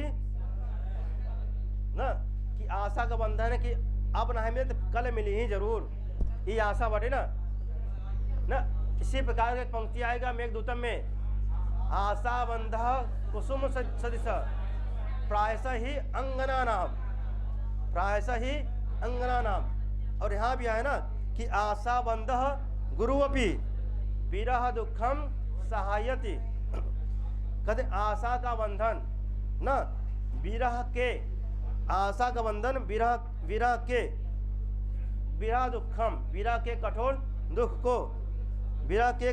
ना, कि आशा का बंधन है कि अब ना मिले तो कल मिली ही जरूर, ये आशा बटे ना। इसी प्रकार की पंक्ति आएगा मेघदूतम में, आशा बंध कुसुम सदृश प्रायश ही अंगना नाम। और यहाँ भी आया ना कि आशा बंध गुरु अपि विरह दुखम सहायति। कहते आशा का बंधन ना, विरह के, आशा का बंधन विरह के, विरह दुखम, विरह के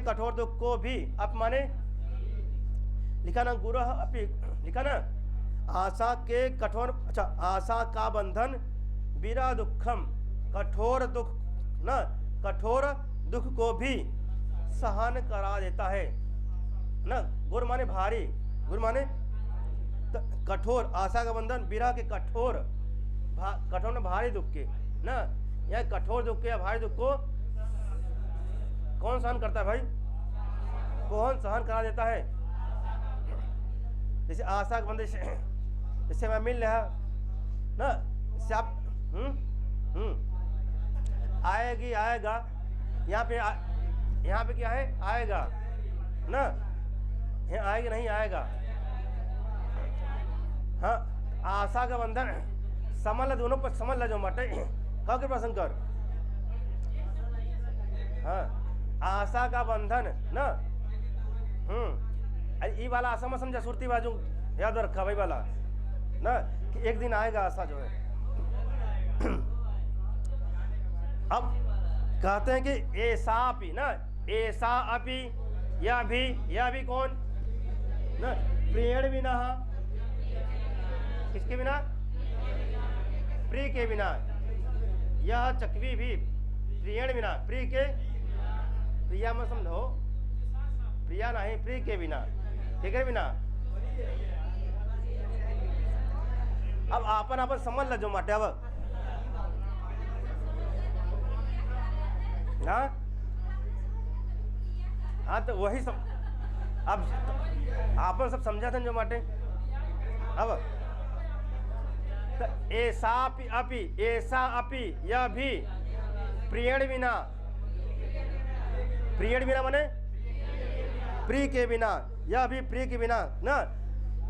कठोर दुख को भी अप माने लिखा ना, गुरु अपि लिखा ना, आशा के कठोर, अच्छा आशा का बंधन विरह दुखम, कठोर दुख को भी सहन करा देता है ना। गुर माने भारी, गुर माने कठोर, आशा का बंधन विरह के कठोर में भारी दुख के ना। यह कठोर दुख के या भारी दुख को कौन सहन करता है भाई? कौन सहन करा देता है? जैसे आशा का बंधन, जैसे मैं मिल रहा ना, इससे आप आएगा, यहाँ पे क्या है? आएगा ना, यहाँ आएगा नहीं आएगा। हाँ आशा का बंधन समझ दोनों पर समझ लो मटे कह के प्रसंग कर। हाँ आशा का बंधन ना, ये वाला आशा में समझा, सुरती बाजू याद रखा भाई वाला ना, कि एक दिन आएगा आशा जो है। अब कहते हैं कि ऐसा अपि ना, ऐसा अपि यह भी कौन ना, प्रियण बिना, किसके बिना? प्रिय के बिना। यह चकवी भी प्रियण बिना, प्रिय के, प्रिया में समझो, प्रिया नहीं, प्रिय के बिना, ठीक है बिना। अब आपन समझ लो माटे। अब हाँ तो वही सब अब आपन सब समझा था जो माटे। अब तो ऐसा अपि यह भी प्रियण बिना माने प्रिय के बिना, यह भी प्रिय के बिना ना,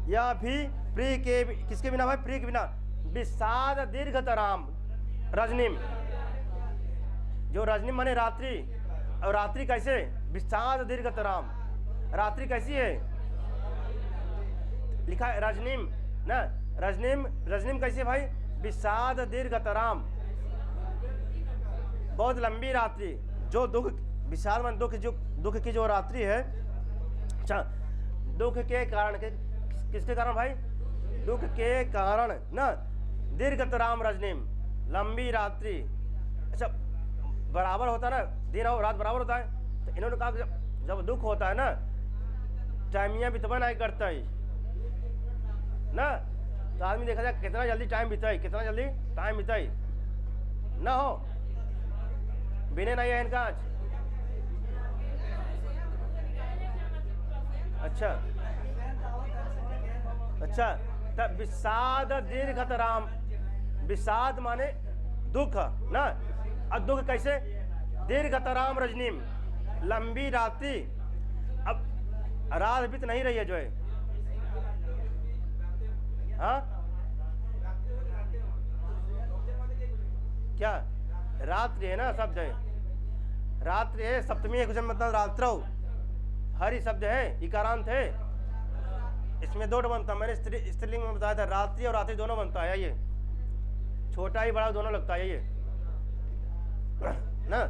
यह भी प्रिय के, किसके बिना भाई? प्रिय के बिना। विषाद दीर्घतराम रजनीम, जो रजनीम माने रात्रि, और रात्रि कैसे? विषाद दीर्घतराम, रात्रि कैसी है? लिखा है रजनीम ना, रजनीम कैसी है भाई? विषाद दीर्घतराम बहुत लंबी रात्रि, जो दुख विशाल मन दुख की जो रात्रि है। अच्छा, दुख के कारण किसके कारण भाई? दुख के कारण ना, दीर्घतराम रजनीम, लंबी रात्रि। अच्छा, बराबर होता है ना, दिन और रात बराबर होता है, तो इन्होंने कहा जब दुख होता है ना, टाइमियाँ बितवा नहीं करता है ना, तो आदमी देखा जाए कितना जल्दी टाइम बिताई, कितना जल्दी टाइम बिताई ना हो, बिने नहीं है इनका आज। अच्छा अच्छा, तब विषाद दीर्घतराम, विषाद माने दुख ना, और दुख कैसे? दीर्घतराम रजनीम, लंबी रात्रि। अब रात बीत नहीं रही है जो है, हाँ क्या रात्रि है ना, शब्द है रात्रि है, सप्तमी है, कुछ मतलब रात्रौ, हरि शब्द है, इकारांत है, इसमें दो बनता है। मैंने स्त्रीलिंग में बताया था, रात्रि और रात्रि दोनों बनता है, ये छोटा ही बड़ा दोनों लगता है ये ना।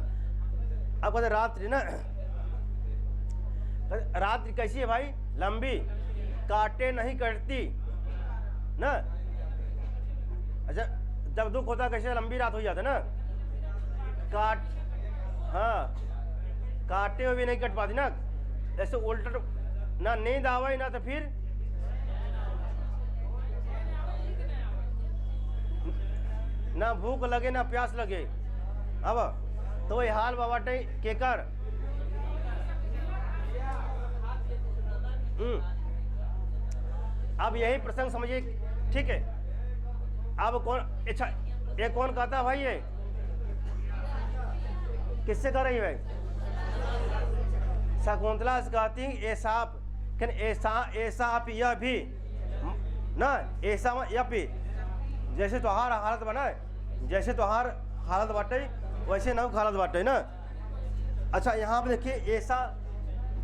अब कहते रात्रि ना, रात्रि कैसी है भाई? लंबी, काटे नहीं कटती ना। अच्छा, जब दुख होता है कैसे? लंबी रात हो जाता है ना, हाँ, काटे हुए भी नहीं कट पाती ना, ऐसे उल्टा ना, नींद आवे ना, तो फिर ना भूख लगे ना प्यास लगे। अब तो वही हाल बाबाटे केकर। अब यही प्रसंग समझिए, ठीक है। अब कौन, अच्छा ये कौन कहता है भाई? ये किससे कर रही है? शकुंतला से कहती ऐसाप, ऐसा आप यह भी ना, ऐसा यह भी, जैसे तोहार हालत बना, जैसे तोहार हालत बाटे वैसे नव हालत बाटे ना। अच्छा, यहाँ पे देखिए, ऐसा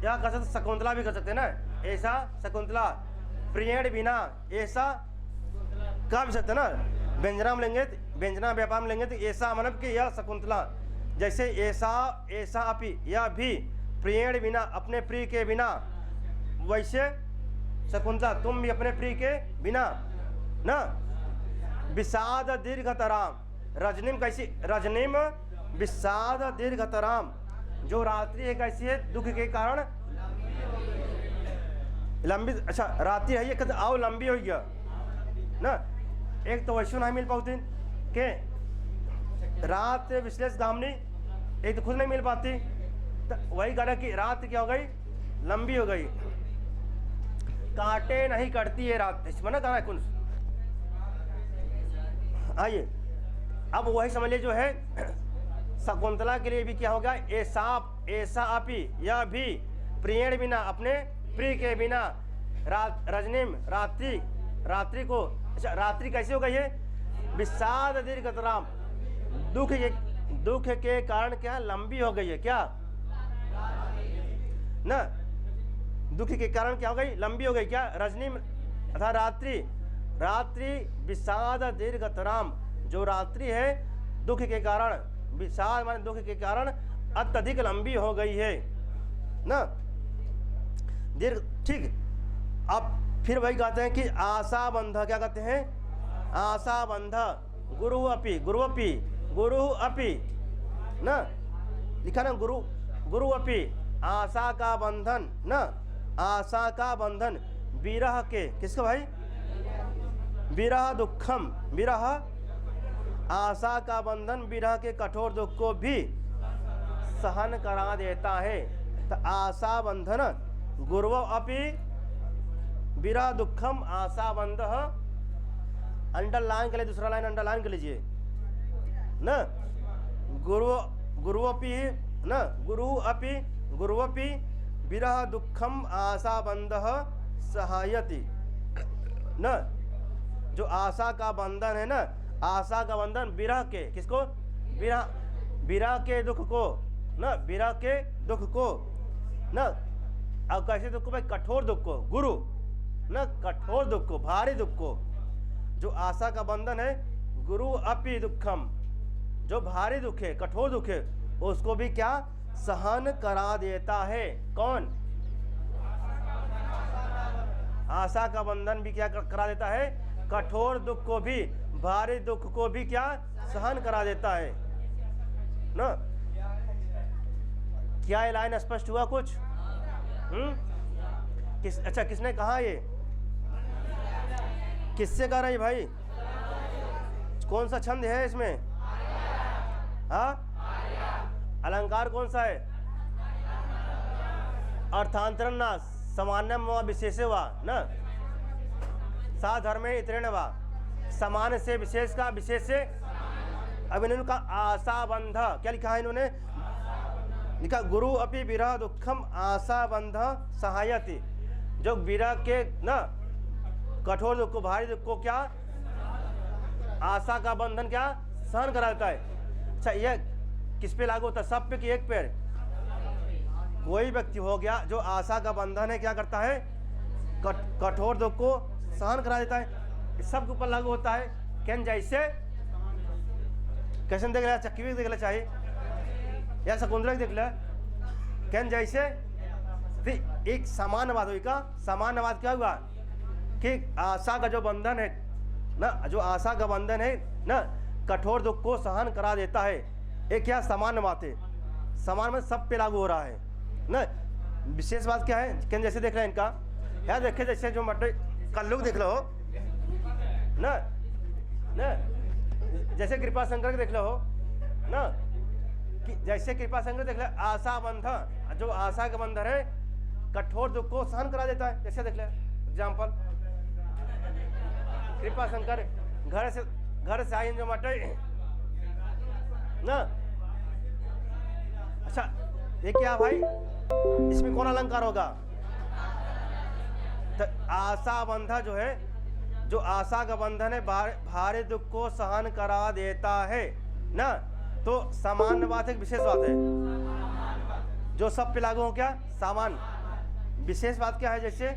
यहाँ कर सकते, शकुंतला भी कर सकते हैं ना, ऐसा शकुंतला, प्रियण बिना, ऐसा का भी सकते ना, व्यंजना में लेंगे, व्यंजना व्यापार में लेंगे तो ऐसा मतलब कि यह शकुंतला, जैसे ऐसा अपी, यह भी प्रियण बिना, अपने प्रिय के बिना, वैसे शकुंतला तुम भी अपने प्रिय के बिना ना। विषाद दीर्घतराम, रजनीम कैसी? रजनीम विषाद दीर्घतराम, जो रात्रि है कैसी है? दुख के कारण लंबी। अच्छा, रात्रि है ये कहते आओ लंबी हो गया ना। एक तो वैश्व नहीं मिल पाती के रात विश्लेष दामनी, एक तो खुद नहीं मिल पाती, तो वही कहा कि रात क्या हो गई? लंबी हो गई, काटे नहीं कटती है रात, इसमें ना गाना कुछ। आइए, अब वही समझ लीजिए जो है शकुंतला के लिए भी क्या होगा? ऐसा आपी, यह भी प्रियण बिना, अपने प्रिय के बिना, रजनीम, रात्रि को। अच्छा, रात्रि कैसे हो गई है? विषाद दीर्घतराम, दुख के कारण क्या लंबी हो गई है? क्या ना, दुख के कारण क्या हो गई? लंबी हो गई। क्या? रजनीम अथा रात्रि विषाद दीर्घतराम, जो रात्रि है दुख के कारण, विषाद माने दुख के कारण अत्यधिक लंबी हो गई है ना, दीर्घ। ठीक, अब फिर वही कहते हैं कि आशा बंध, क्या कहते हैं? आशा बंध, गुरु अपि ना, लिखा ना, गुरु अपि, आशा का बंधन ना, आशा का बंधन, विरह के, किसका भाई? विरह दुखम, विरह, आशा का बंधन विरह के कठोर दुख को भी सहन करा देता है। तो आशा बंधन गुरु अपि विरह दुखम, आशा बंध, अंडरलाइन कर लीजिए, दूसरा लाइन अंडरलाइन कर लीजिए ना, गुरु अपि ना, गुरु अपि विरह दुखम आशा बंध सहायति ना। जो आशा का बंधन है ना, आशा का बंधन विरह के, किसको? विरह के दुख को ना, विरह के दुख को ना। अब कैसे दुख को भाई? कठोर दुख को, गुरु ना, कठोर दुख को, भारी दुख को। जो आशा का बंधन है, गुरु अपि दुखम, जो भारी दुख है, कठोर दुख है, उसको भी क्या सहन करा देता है। कौन? आशा का बंधन भी क्या करा देता है? कठोर दुख को भी, भारी दुख को भी क्या सहन करा देता है ना। क्या ये लाइन स्पष्ट हुआ कुछ? अच्छा, किसने कहा ये? किससे कह रही भाई? कौन सा छंद है इसमें? हाँ, अलंकार कौन सा है? अर्थांतरण ना, सामान्यम व विशेषे वा ना, साधर्मे इतरेण वा, सामान्य से विशेष का, विशेष से। अब इन्होंने कहा आशाबंध, क्या लिखा है इन्होंने? लिखा गुरु अपि विरह दुखम आशाबंध सहायति। जो विरह के ना कठोर दुख को, भारी दुख को क्या आशा का बंधन क्या सहन करा देता है। अच्छा, यह किस पे लागू होता है? सब पे कि एक पे? कोई व्यक्ति हो गया जो आशा का बंधन है क्या करता है? कठोर दुख को सहन करा देता है। सबके ऊपर लागू होता है। कैन जैसे कैसे देख लिया? चक्की भी देख ले चाहिए या शकुंतला देख ले। कैन जैसे एक सामान्यवाद हुई का। सामान्यवाद क्या हुआ कि आशा का जो बंधन है ना, जो आशा का बंधन है ना, कठोर दुख को सहन करा देता है। एक क्या सामान्य बात है? सामान्य में सब पे लागू हो रहा है ना। विशेष बात क्या है? कैन जैसे देख रहे हैं इनका, यार देखे जैसे जो मटे कल्लुक देख लो ना, ना जैसे कृपा शंकर के देख लो ना, कि जैसे कृपा शंकर देख ले आशा बंधन, जो आशा का बंधन है कठोर दुख को सहन करा देता है। जैसे देख ले एग्जाम्पल, कृपा शंकर घर से आई जो मटे ना। अच्छा, ये क्या भाई? इसमें कौन अलंकार होगा? तो आशा बंधन जो है, जो आशा का बंधन है भारी दुख को सहन करा देता है ना। तो सामान्य बात है, विशेष बात है जो सब पे लागू हो। क्या सामान्य? विशेष बात क्या है? जैसे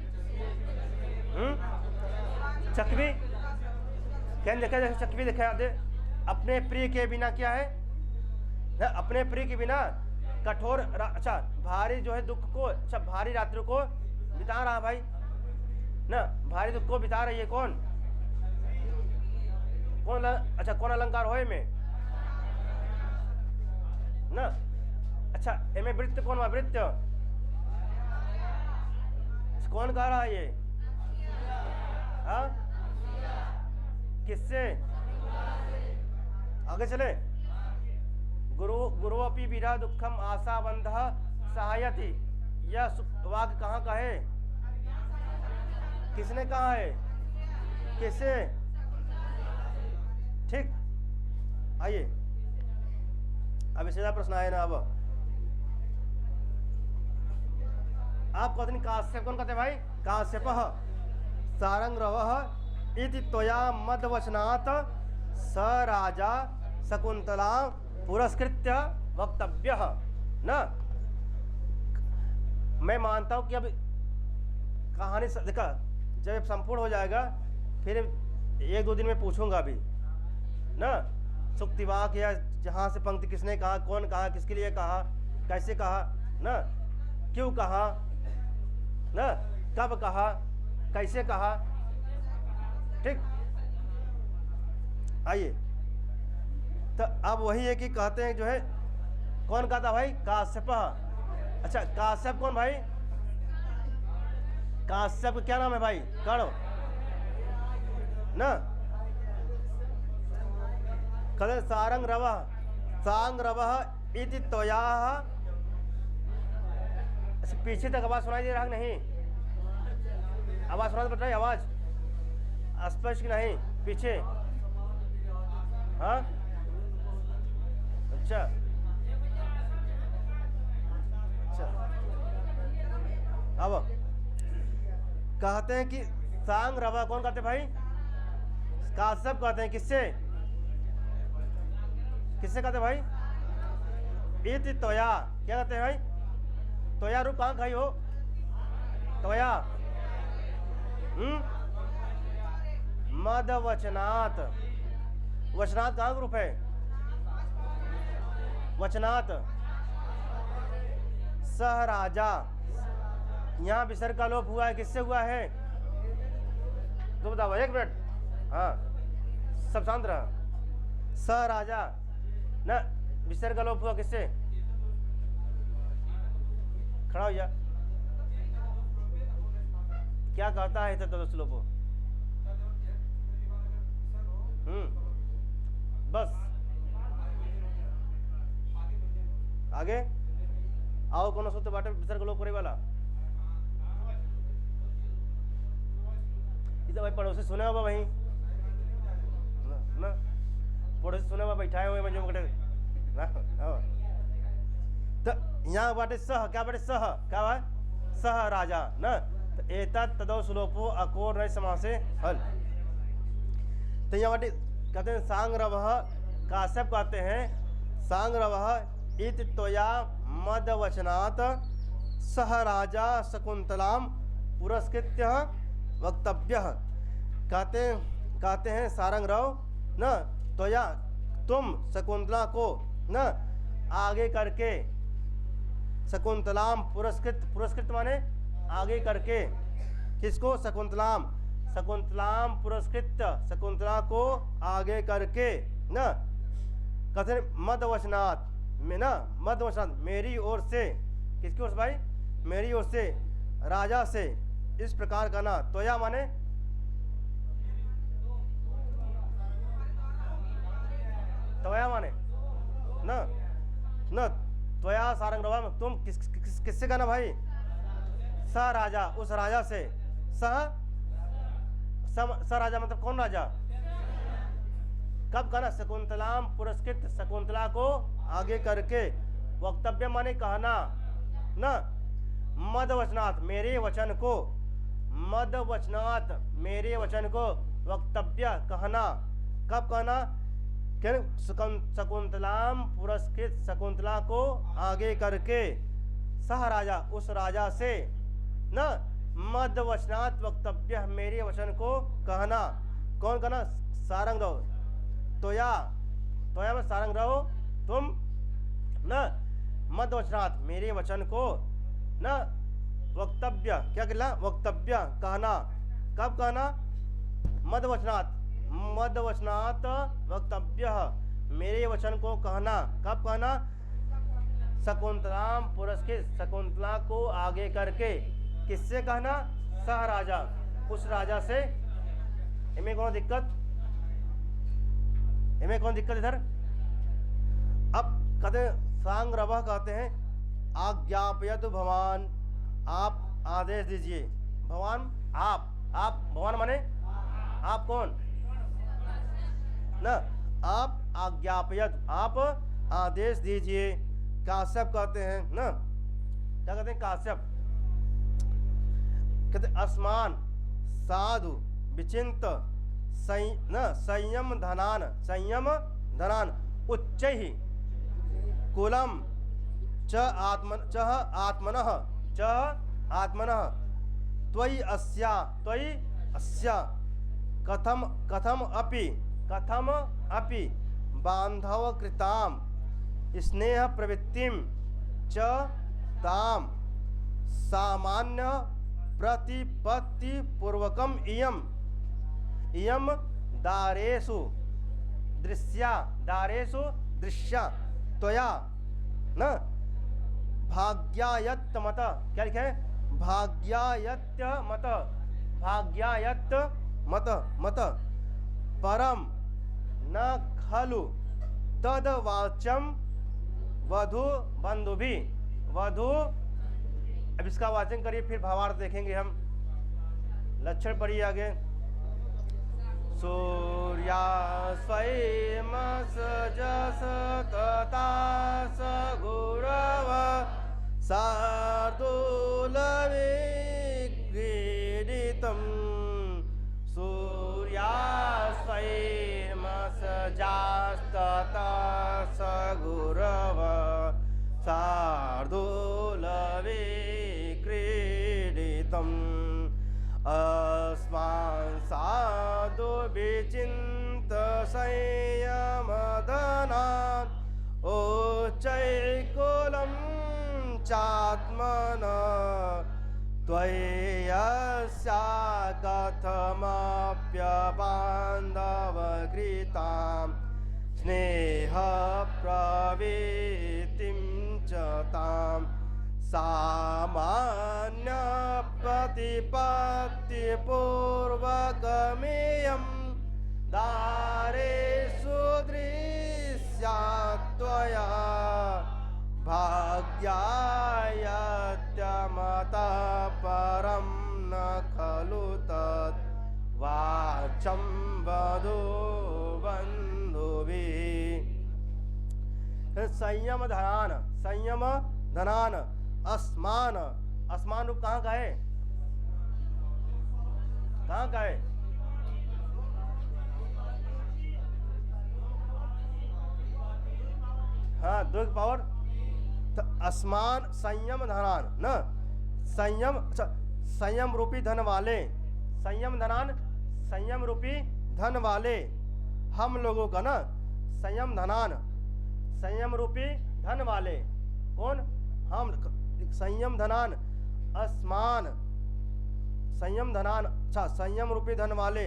चकवी, क्या देखा? जैसे चकवी देखा दे, अपने प्रिय के बिना क्या है? अपने प्रिय के बिना कठोर अच्छा भारी जो है दुख को, अच्छा भारी रात्रि को बिता रहा भाई ना, भारी दुख को बिता रही है। कौन कौन? अच्छा, कौन अलंकार हो में ना? अच्छा, एमे वृत्त कौन हुआ? वृत्त कौन कह रहा है ये? हाँ, किससे? आगे चले। गुरु अपि विरह दुखम आशा बंध सहायति। यह वाक्य कहाँ का है? किसने कहा है? किससे? ठीक, आइए अब सीधा प्रश्न आए ना। अब आप कहते नहीं काश्यप, कौन कहते भाई? काश्यप सारंग रव इति त्वया मदवचनात् स राजा शकुंतला पुरस्कृत्य वक्तव्य ना। मैं मानता हूं कि अब कहानी देखा जब संपूर्ण हो जाएगा फिर एक दो दिन में पूछूंगा भी ना। सुक्तिवाक या जहाँ से पंक्ति किसने कहा, कौन कहा, किसके लिए कहा, कैसे कहा ना, क्यों कहा ना, कब कहा, कैसे कहा। ठीक, आइए। तो अब वही है कि कहते हैं जो है कौन कहता भाई? काश्यप। अच्छा, काश्यप कौन भाई? काश्यप क्या नाम है भाई? कर्ण ना। कदर सारंग रव इति त्वया। पीछे तक आवाज सुनाई दे रहा नहीं? आवाज सुनाई पड़ रही है? आवाज स्पष्ट नहीं पीछे? हाँ, अच्छा अच्छा। अब कहते हैं कि सांग रवा कौन कहते भाई? काश्यप कहते हैं। किससे? किससे कहते भाई? इति त्वया। क्या कहते हैं भाई? त्वया रूप कहाँ खाई हो? त्वया मद वचनात्। वचनात् कहाँ रूप है? वचनात् सह राजा, यहाँ विसर्ग का लोप हुआ है, किससे हुआ है? तो बताओ, एक मिनट, हाँ सब शांत रहा। स राजा ना, विसर्ग का लोप हुआ किससे? खड़ा हो जा, क्या कहता है तत्व श्लोको? बस आगे आओ, कौन सूत्र बाटे विसर्ग लोप करे वाला? ये तो भाई पड़ोसी सुने होगा वहीं ना, पड़ोसी सुने हुआ बैठाए हुए मंजू कटे ना। तो यहाँ बाटे सह, क्या बाटे सह, क्या बा? सह राजा ना, तो एता तदो सुलोपो अकोर नए समासे हल। तो यहाँ बाटे कहते हैं सांग्रवः, काश्यप कहते हैं सांग्रवः इति त्वया मदवचनात् सह राजा शकुंतलाम पुरस्कृत्य वक्तव्यः। कहते हैं सारंगरव न त्वया, तुम शकुंतला को न आगे करके, शकुंतलाम पुरस्कृत, पुरस्कृत माने आगे करके, किसको? शकुंतलाम, शकुंतलाम पुरस्कृत, शकुंतला को आगे करके न, कहते मदवचनात् में ना, मदवचनात् मेरी ओर से, किसकी ओर से भाई? मेरी ओर से, राजा से इस प्रकार का ना, त्वया माने त्वया माने ना, न त्वया सारंगरवा में तुम किससे कहना भाई? स राजा, उस राजा से, स राजा मतलब कौन राजा? कब कहना? शकुंतलाम पुरस्कृत, शकुंतला को आगे करके, वक्तव्य माने कहना न, मदवचनात् मेरे वचन को, मदवचनात् मेरे वचन को, वक्तव्य कहना, कब कहना? शकुंतलाम पुरस्कृत, शकुंतला को आगे करके, सह राजा उस राजा से न, मदवचनात् वक्तव्य मेरे वचन को कहना। कौन कहना? सारंग रहो, त्वया, त्वया में सारंग रहो तुम न, मदवचनात् मेरे वचन को न, वक्तव्य, क्या कहला? वक्तव्य कहना, कब कहना? मदवचनात्, मदवचनात् वक्तव्य मेरे वचन को कहना, कब कहना? शकुंतलाम पुरस्कृत, शकुंतला को आगे करके, किससे कहना? सह राजा, उस राजा से। इनमें कौन दिक्कत? इनमें कौन दिक्कत इधर? अब कहते सांग्रवः, कहते हैं आज्ञापयतु भवान, आप आदेश दीजिए। भगवान आप भगवान माने आप कौन ना, आप आज्ञापयत, आप आदेश दीजिए। काश्यप कहते हैं ना, क्या कहते हैं? काश्यप कहते अस्मान साधु विचिंत संयम धनान, संयम धनान उच्चैः कुलम च आत्मनः त्वयि अस्या कथम अपि बांधव कृताम स्नेह प्रवृत्तिम च ताम सामान्य प्रतिपत्ति पूर्वकम इयम दारेषु दृश्या त्वया न भाग्यायत्त मत, क्या लिखा है? भाग्यायत्त मत परम न खलु तद वाच्यम वधु बंधुभि, वधु। अब इसका वाचन करिए, फिर भावार्थ देखेंगे हम। लक्षण पढ़िए आगे। सूर्या स्वयं सजस कथा सगुरव शार्दूल विक्रीडितम, सूर्या स्वयं सजास्तता सगुरव शार्दूल विक्रीडितम् अस्मान् साधु विचिन्त संयमदनात् ओचैकुलं चात्मन त्वय्यस्या कथमप्यबान्धवकृतां स्नेहप्रवृत्तिं च तां सामान्यप्रतिपत्तिपूर्वकमेयं दारेषु दृश्यात् त्वया भाग्यायत्यमतः परं न खलु तत् वाचं वधो बन्धुभिः। संयम धनान अस्मान, अस्मान रूप कहाँ का है? कहाँ का है? हाँ, दो की पावर तो अस्मान संयम धनान न संयम, अच्छा संयम रूपी धन वाले, संयम धनान संयम रूपी धन वाले हम लोगों का ना, संयम धनान संयम रूपी धन वाले कौन? हम। संयम धनान अस्मान संयम धनान, अच्छा संयम रूपी धन वाले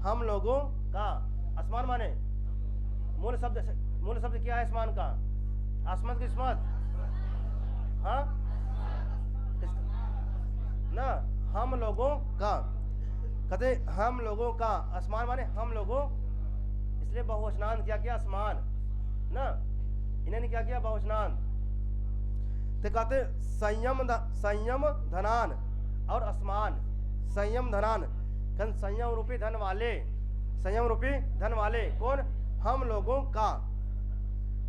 हम लोगों का। अस्मान माने मूल शब्द क्या है अस्मान का? आसमान किस्मत, हाँ ना, हम लोगों का कहते हम लोगों का। आसमान माने हम लोगों, इसलिए बहुवचनांत क्या किया? आसमान ना, इन्होंने क्या किया? बहुवचनांत। तो कहते संयम धनान और आसमान, संयम धनान संयम रूपी धन वाले, संयम रूपी धन वाले कौन? हम लोगों का।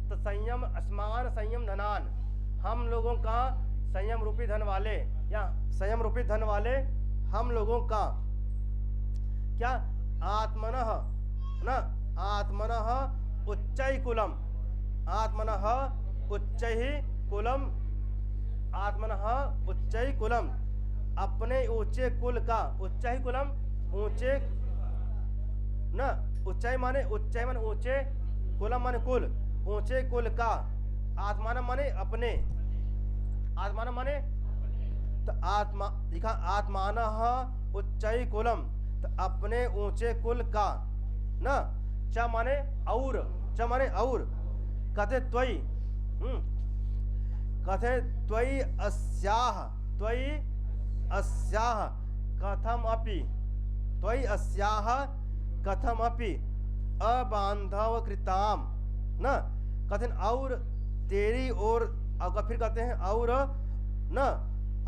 तो संयम आसमान संयम धनान हम लोगों का, संयम रूपी धन वाले या संयम रूपी धन वाले हम लोगों का क्या? आत्मनः ना, आत्मनः उच्चैकुलम, आत्मनः उच्चैकुलम, आत्मनः उच्चैकुलम अपने ऊंचे कुल का। उच्चैकुलम ऊंचे ना, ऊंचाई माने ऊंचे, कुलम माने कुल, ऊंचे कुल का। आत्मान माने अपने, आत्मान माने तो आत्मा लिखा आत्मानः उच्चैकुलम तो अपने ऊंचे कुल का ना। च माने और, च माने और। कथे त्वयि कथे त्वयि अस्याः, त्वयि अस्याः कथमपि, त्वयि अस्याः कथमपि अबान्धवकृतां न, कथन और तेरी ओर, और फिर कहते हैं और न,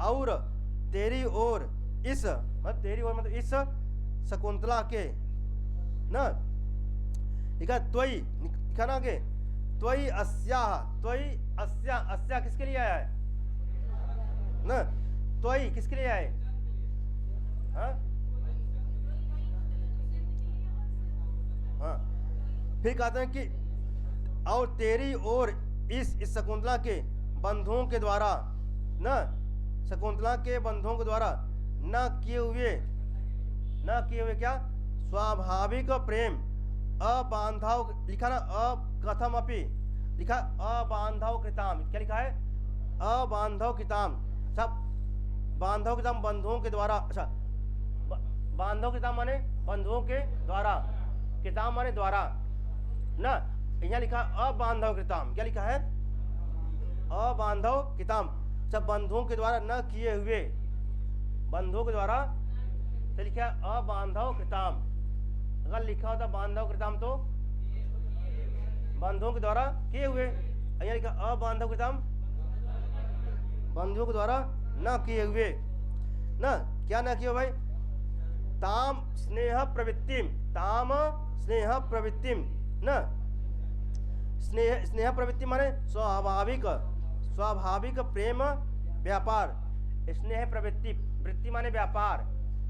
और तेरी ओर इस, मतलब तेरी ओर मतलब इस शकुंतला के न। लिखा त्वयि, लिखा ना के त्वयि अस्याः, त्वयि अस्या, अस्या किसके लिए आया है न? त्वयि किसके लिए आए? हाँ हाँ। फिर कहते हैं कि और तेरी ओर इस शकुंतला के बंधुओं के द्वारा न, शकुंतला के बंधुओं के द्वारा न किए हुए क्या? स्वाभाविक प्रेम अबांधव, लिखा ना कथम अपि, लिखा अबांधव कृताम, क्या लिखा है? अबांधव कृताम, सब बांधव कृताम बंधुओं के द्वारा। अच्छा बांधव कृताम माने बंधुओं के द्वारा, कृताम माने द्वारा ना। यहाँ लिखा अबांधव कृताम, क्या लिखा है? अबांधव कृताम, सब बंधुओं के द्वारा न किए हुए, बंधुओं के द्वारा तो लिखा है अबांधव कृताम। अगर लिखा होता बांधव कृताम तो बंधुओं के द्वारा किए हुए, यहाँ लिखा अबांधव कृताम बंधुओं के द्वारा न किए हुए ना। क्या न किए भाई? ताम स्नेह प्रवृत्तिम, ताम स्नेह प्रवृत्तिम न, स्नेह प्रवृत्ति माने स्वाभाविक, स्वाभाविक प्रेम व्यापार। स्नेह प्रवृत्ति, वृत्ति माने व्यापार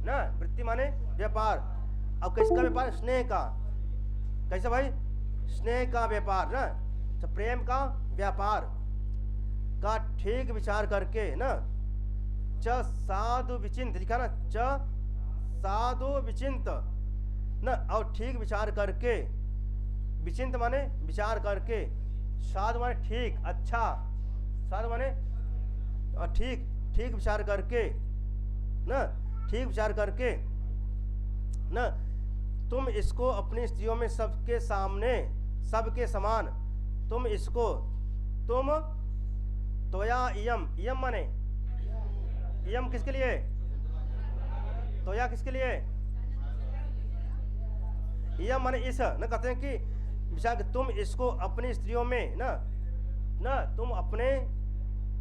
ना, वृत्ति माने व्यापार। अब किसका व्यापार? स्नेह का। कैसा भाई? स्नेह का व्यापार ना, तो प्रेम का व्यापार का ठीक विचार करके ना। च साधु विचिंत, लिखा ना, च साधु विचिंत न, और ठीक विचार करके, विचिंत माने विचार करके, साधु माने ठीक, अच्छा, साधु माने ठीक, ठीक विचार करके ना, ठीक विचार करके ना, तुम इसको अपनी स्त्रियों में सबके सामने सबके समान, तुम इसको, तुम तोया इयम, इयम माने, इयम किसके लिए, तोया किसके लिए, इयम माने इस ना, कहते हैं कि विचार कि तुम इसको अपनी स्त्रियों में ना, ना तुम अपने,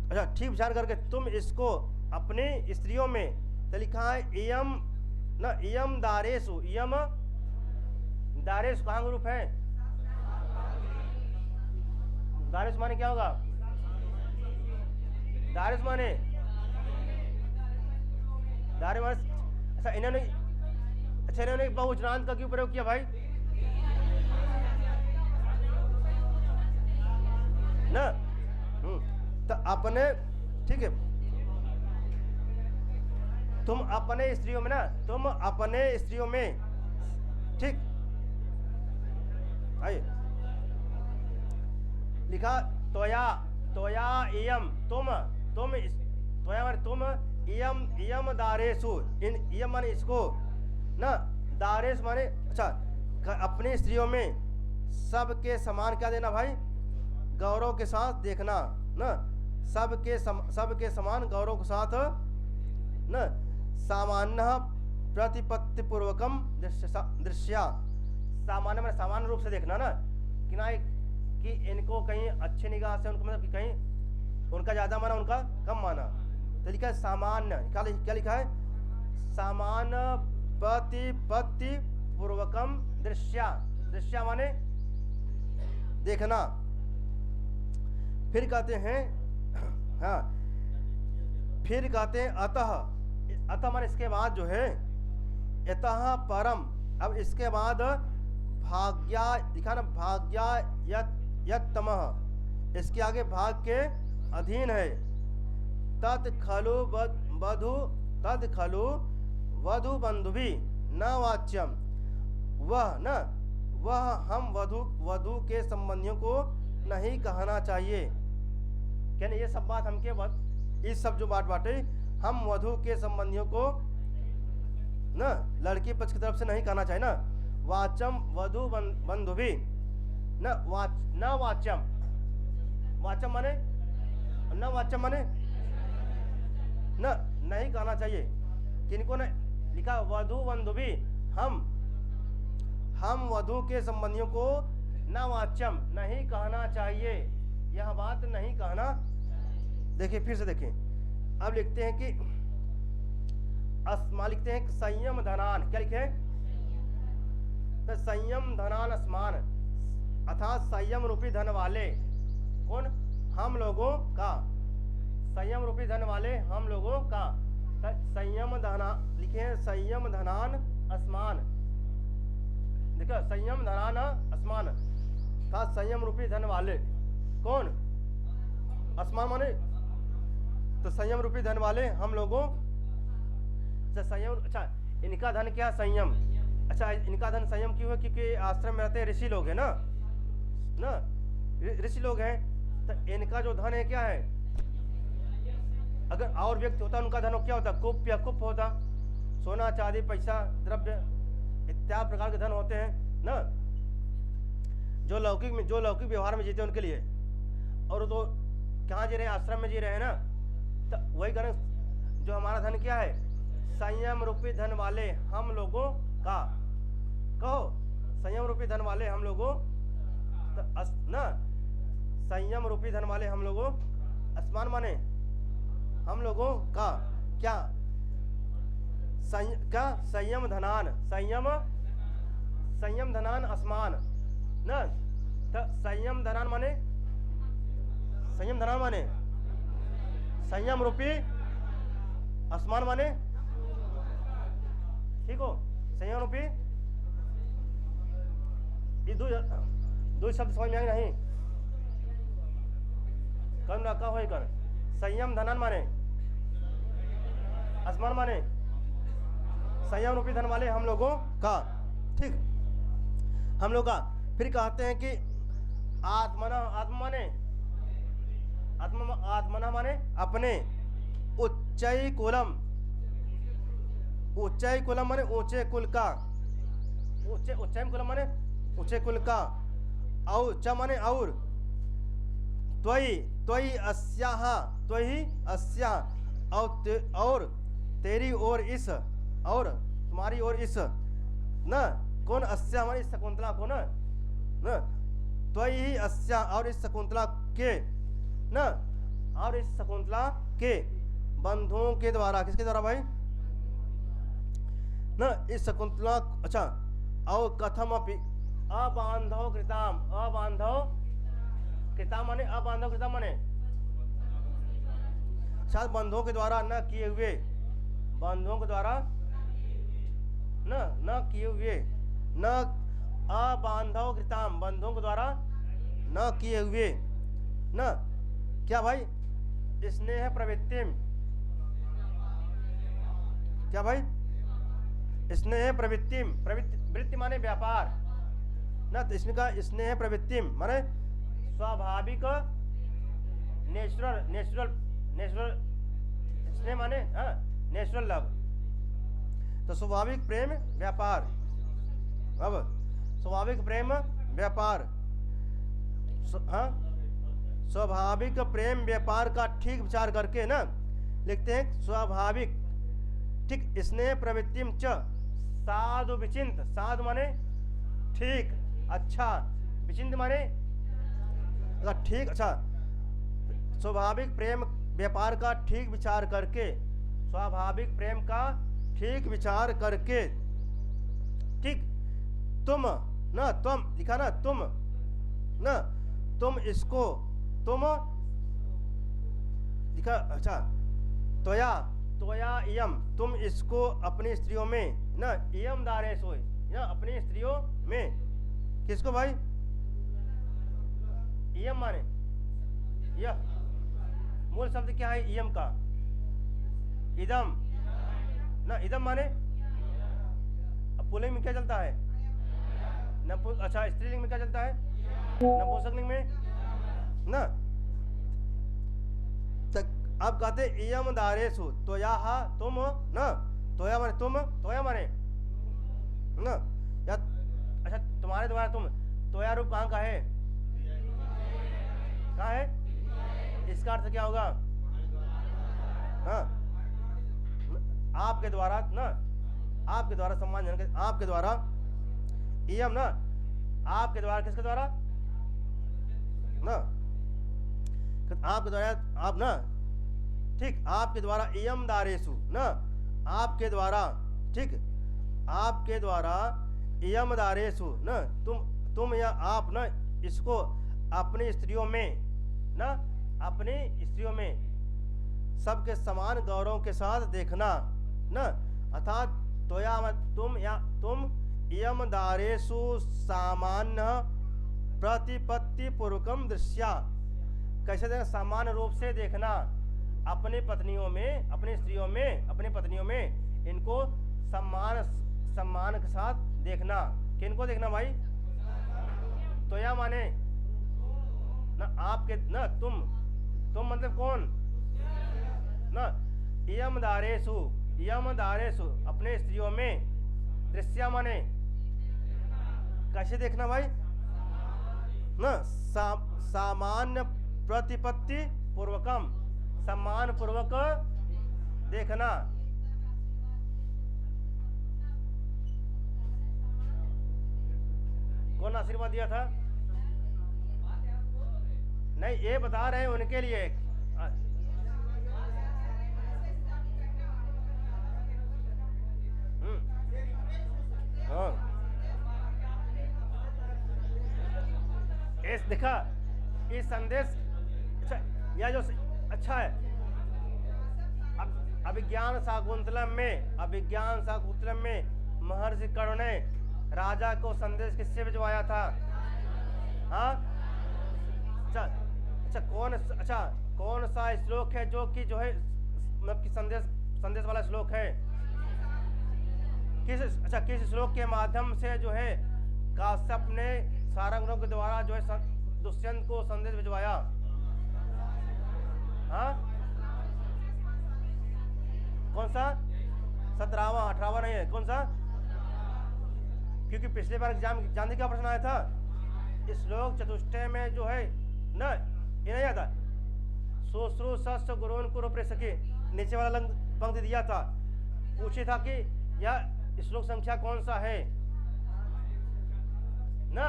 अच्छा ठीक विचार करके तुम इसको अपनी स्त्रियों में, तो लिखा है इयम ना, इयम दारेसु, इयम दारेस कहाँ का रूप है, दारेस माने क्या होगा, दारेस माने, दारे माने, अच्छा इन्होंने, अच्छा इन्होंने बहुवचनांत का क्यों प्रयोग किया भाई, ना तो अपने, ठीक है, तुम अपने स्त्रियों में ना, तुम अपने स्त्रियों में, ठीक, आइए लिखा तोया, तोया इयम, तुम तोया माने तुम, इयम, इयम दारेसु, इन इयम माने इसको ना, दारेस माने अच्छा, अपनी स्त्रियों में सबके समान क्या देना भाई, गौरव के साथ देखना ना, सबके समान गौरव के साथ ना, सामान्य प्रतिपत्ति पूर्वकम दृश्या, सामान्य में सामान्य रूप से देखना ना, कि ना कि इनको कहीं अच्छे निगाह से, उनको मतलब कि कहीं उनका ज़्यादा माना उनका कम माना, तो लिखा है सामान्य, क्या लिखा है, सामान्य प्रतिपत्ति पूर्वकम दृश्या, दृश्या माने देखना। फिर कहते हैं, हाँ फिर कहते हैं अतः, अतः माने इसके बाद जो है, यतः परम, अब इसके बाद भाग्या लिखा ना, भाग्या यत्तमः, इसके आगे भाग के अधीन है, तत् खलु वधु बंधुभी न वाच्यम, वह न, वह हम वधु के संबंधियों को नहीं कहना चाहिए, कहने ये सब बात हमके, इस सब जो बाटे हम वधु के संबंधियों को न, लड़की पक्ष की तरफ से नहीं कहना चाहिए ना, वाचम वधु बंधु भी न, वाचम, वाचम माने न, वाचम माने न, नहीं कहना चाहिए, किनको ने लिखा, वधु बंधु भी, हम वधु के संबंधियों को न वाच्यम नहीं कहना चाहिए, यह बात नहीं कहना। देखिए फिर से देखें, अब लिखते हैं कि अस्मा, लिखते हैं संयम धनान, क्या लिखे, तो संयम धनान अस्मान, अर्थात संयम रूपी धन वाले, कौन, हम लोगों का, संयम रूपी धन वाले हम लोगों का, संयम धना लिखे हैं, संयम धनान अस्मान, देखो संयम धनान अस्मान था, संयम रूपी धन वाले, कौन, अस्मान माने तो संयम रूपी धन वाले हम लोगों, अच्छा संयम, अच्छा इनका धन क्या, संयम, अच्छा इनका धन संयम क्यों है, क्योंकि आश्रम में रहते हैं ऋषि लोग हैं ना, ऋषि लोग हैं, तो इनका जो धन है क्या है, अगर और व्यक्ति होता उनका धन क्या होता, कुप या कुप होता, सोना चांदी पैसा द्रव्य इत्यादि प्रकार के धन होते हैं ना, जो लौकिक व्यवहार में जीते उनके लिए, और तो कहाँ जी रहे, आश्रम में जी रहे हैं ना, तो वही करें, जो हमारा धन क्या है, संयम रूपी धन वाले हम लोगों का, कहो संयम रूपी धन वाले हम लोगों, तो ना संयम रूपी धन वाले हम लोगों, अस्मान माने हम लोगों का, क्या क्या, संयम धनान, संयम धनान अस्मान ना, तो संयम धनान माने, संयम धनान माने संयम रूपी, अस्मान माने, ठीक हो, संयम रूपी, ये दो शब्द समझ में आए नहीं, कर्म रखा हो कर, संयम धनान माने, अस्मान माने संयम रूपी धन वाले हम लोगों का, ठीक, हम लोग का। फिर कहते हैं कि आत्मना, आत्मा माने आत्मना माने अपने, उच्चई कुलम, उच्चई कुलम माने ऊंचे कुल का, उच्चई कुलम माने ऊंचे कुल का, औ च माने और, त्वयि त्वयि अस्याह, त्वयि अस्याह, और तेरी ओर इस, और तुम्हारी ओर इस, न कौन अस्या हमारी शकुंतला को, न त्वयि अस्या, और इस शकुंतला के, न और इस शकुंतला के बंधुओं के द्वारा, किसके द्वारा भाई, न इस शकुंतला, अच्छा, और कथम अपि अबांधव कृताम, अबांधव कृताम माने, अबांधव कृताम माने शायद बंधुओं के द्वारा न किए हुए, बंधुओं के द्वारा न किए हुए, न अबांधव कृताम, बंधुओं के द्वारा न किए हुए, न क्या भाई, स्नेह प्रवृत्तिम, क्या भाई, स्नेह प्रवृत्तिम, वृत्ति माने व्यापार, न तो इसमें का स्नेह प्रवृत्तिम माने स्वाभाविक, नेचुरल, नेचुरल, नेचुरल स्नेह माने नेचुरल लव, तो स्वाभाविक प्रेम व्यापार, अब स्वाभाविक प्रेम व्यापार, स्वाभाविक प्रेम व्यापार का ठीक विचार करके ना लिखते हैं स्वाभाविक, ठीक, स्नेह प्रवृत्तिम च साधु विचिंत, साधु माने ठीक, अच्छा, विचिंत माने ठीक, अच्छा, स्वाभाविक प्रेम व्यापार का ठीक विचार करके, स्वाभाविक प्रेम का ठीक विचार करके, ठीक, तुम न, तुम लिखा ना, तुम न, तुम इसको, तुम लिखा, अच्छा, त्वया, त्वया इयम, तुम इसको अपनी स्त्रियों में, न इयम दारेश हो, या अपनी स्त्रियों में, किसको भाई, इयम माने यह मूल शब्द क्या है इयम का, इदम, ना इदम माने, अब पुल्लिंग में क्या चलता है, अच्छा, स्त्रीलिंग में क्या चलता है, नपुंसकलिंग में ना, अब कहते इयम दारेशु, त्वया तुम, न त्वया माने तुम, त्वया माने न, या अच्छा तुम्हारे द्वारा तुम, त्वया रूप कहाँ का है, कहाँ है, इसका अर्थ क्या होगा, हाँ, आपके द्वारा ना, आपके द्वारा सम्मानजनक, आपके द्वारा इयम ना, आपके द्वारा, किसके द्वारा ना, आपके द्वारा, आप ना, ठीक, आपके द्वारा इयम दारेशु ना, आपके द्वारा, ठीक, आपके द्वारा इयम दारेशु ना, तुम या आप ना इसको अपनी स्त्रियों में ना, अपनी स्त्रियों में सबके समान गौरव के साथ देखना ना, अर्थात त्वया तुम, या तुम इयम दारेशु सामान्य प्रतिपत्ति पूर्वकम दृश्या, कैसे देखना, सामान्य रूप से देखना, अपनी पत्नियों में, अपनी स्त्रियों में, अपनी पत्नियों में इनको सम्मान के साथ देखना, किनको देखना भाई, त्वया माने ना, आपके ना, तुम मतलब कौन ना, इयम दारेशु, इयम दारेशु अपने स्त्रियों में, दृश्या माने कैसे देखना भाई ना, सामान्य प्रतिपत्ति पूर्वकम, सम्मान पूर्वक देखना, कौन आशीर्वाद दिया था, नहीं ये बता रहे हैं उनके लिए, हाँ, इस देखा, इस संदेश, अच्छा, यह जो अच्छा है, अब अभिज्ञान शाकुंतलम में, अभिज्ञान शाकुंतलम में महर्षि कर्ण ने राजा को संदेश किससे भिजवाया था, हाँ, अच्छा, कौन सा श्लोक है जो कि जो है मतलब कि संदेश वाला श्लोक है, किस श्लोक के माध्यम से जो है काश्यप ने सारंगों के द्वारा जो है दुष्यंत को संदेश भिजवाया? हाँ, कौन सा? 17वां, 18वां नहीं है, कौन सा? क्योंकि पिछले बार एग्जाम जानते क्या प्रश्न आया था? श्लोक चतुष्टय में जो है ना, ये नहीं आता, सुश्रू सस्त गुरुन कुरु प्रेषके, नीचे वाला पंक्ति दिया था, पूछे था कि यह श्लोक संख्या कौन सा है ना,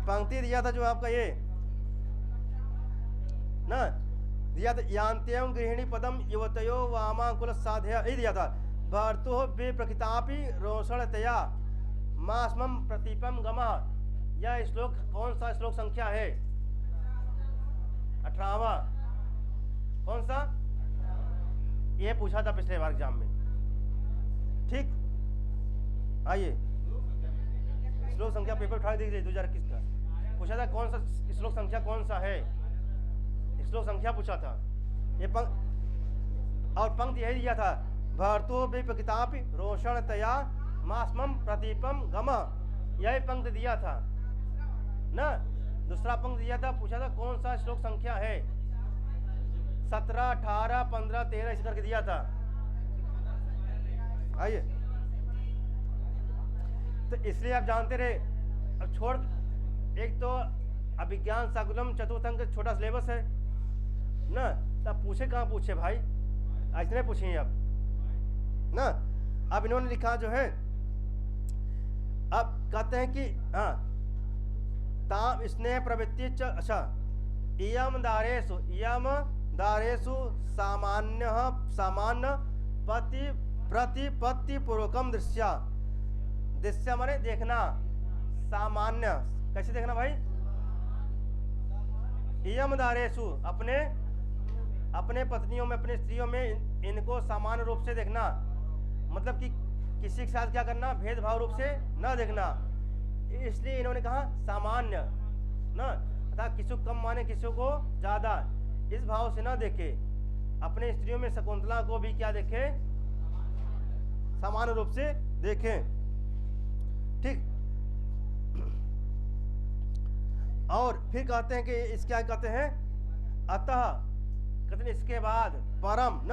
पंक्ति दिया था जो आपका ये ना दिया था, यान्त्यं गृहिणी पदम युवतयो वामाकुल साध्य, ये दिया था। भर्तु विप्रकितापि रोषणतया मास्मम प्रतीपम गमा, यह श्लोक कौन सा श्लोक संख्या है? 18वां, कौन सा? ये पूछा था पिछले बार एग्जाम में, ठीक। आइए श्लोक संख्या पेपर उठा दीजिए 2021 का, पूछा था कौन सा श्लोक संख्या कौन सा है, श्लोक संख्या पूछा था ये और पंक्ति यही दिया था, भर्तु विप्रकितापि रोषणतया मास्मम प्रतीपम गम, यही पंक्ति दिया था ना। दूसरा पंक्ति दिया था, पूछा था कौन सा श्लोक संख्या है, 17, 18, 15, 13 इस करके दिया था। आइए, तो इसलिए आप जानते रहे। अब छोड़, एक तो अभिज्ञान साकुलम चतुर्थ अंक छोटा सिलेबस है ना, तब पूछे कहाँ पूछे भाई, ऐसे नहीं पूछे अब ना। अब इन्होंने लिखा जो है, अब कहते हैं कि हाँ, ताम स्नेह प्रवृत्ति च, अच्छा, इयम दारेषु सामान्य प्रतिपत्ति पूर्वकम दृश्य, दृश्य माने देखना, सामान्य कैसे देखना भाई? इयम दारेषु, अपने पत्नियों में, अपने स्त्रियों में इनको सामान्य रूप से देखना, मतलब कि किसी के साथ क्या करना, भेदभाव रूप से न देखना, इसलिए इन्होंने कहा सामान्य ना, अर्थात किसी को कम माने किसी को ज्यादा, इस भाव से ना देखे। अपने स्त्रियों में शकुंतला को भी क्या देखे? सामान्य रूप से देखें, ठीक। और फिर कहते हैं कि इस क्या कहते हैं, अतः कहते हैं इसके बाद परम न,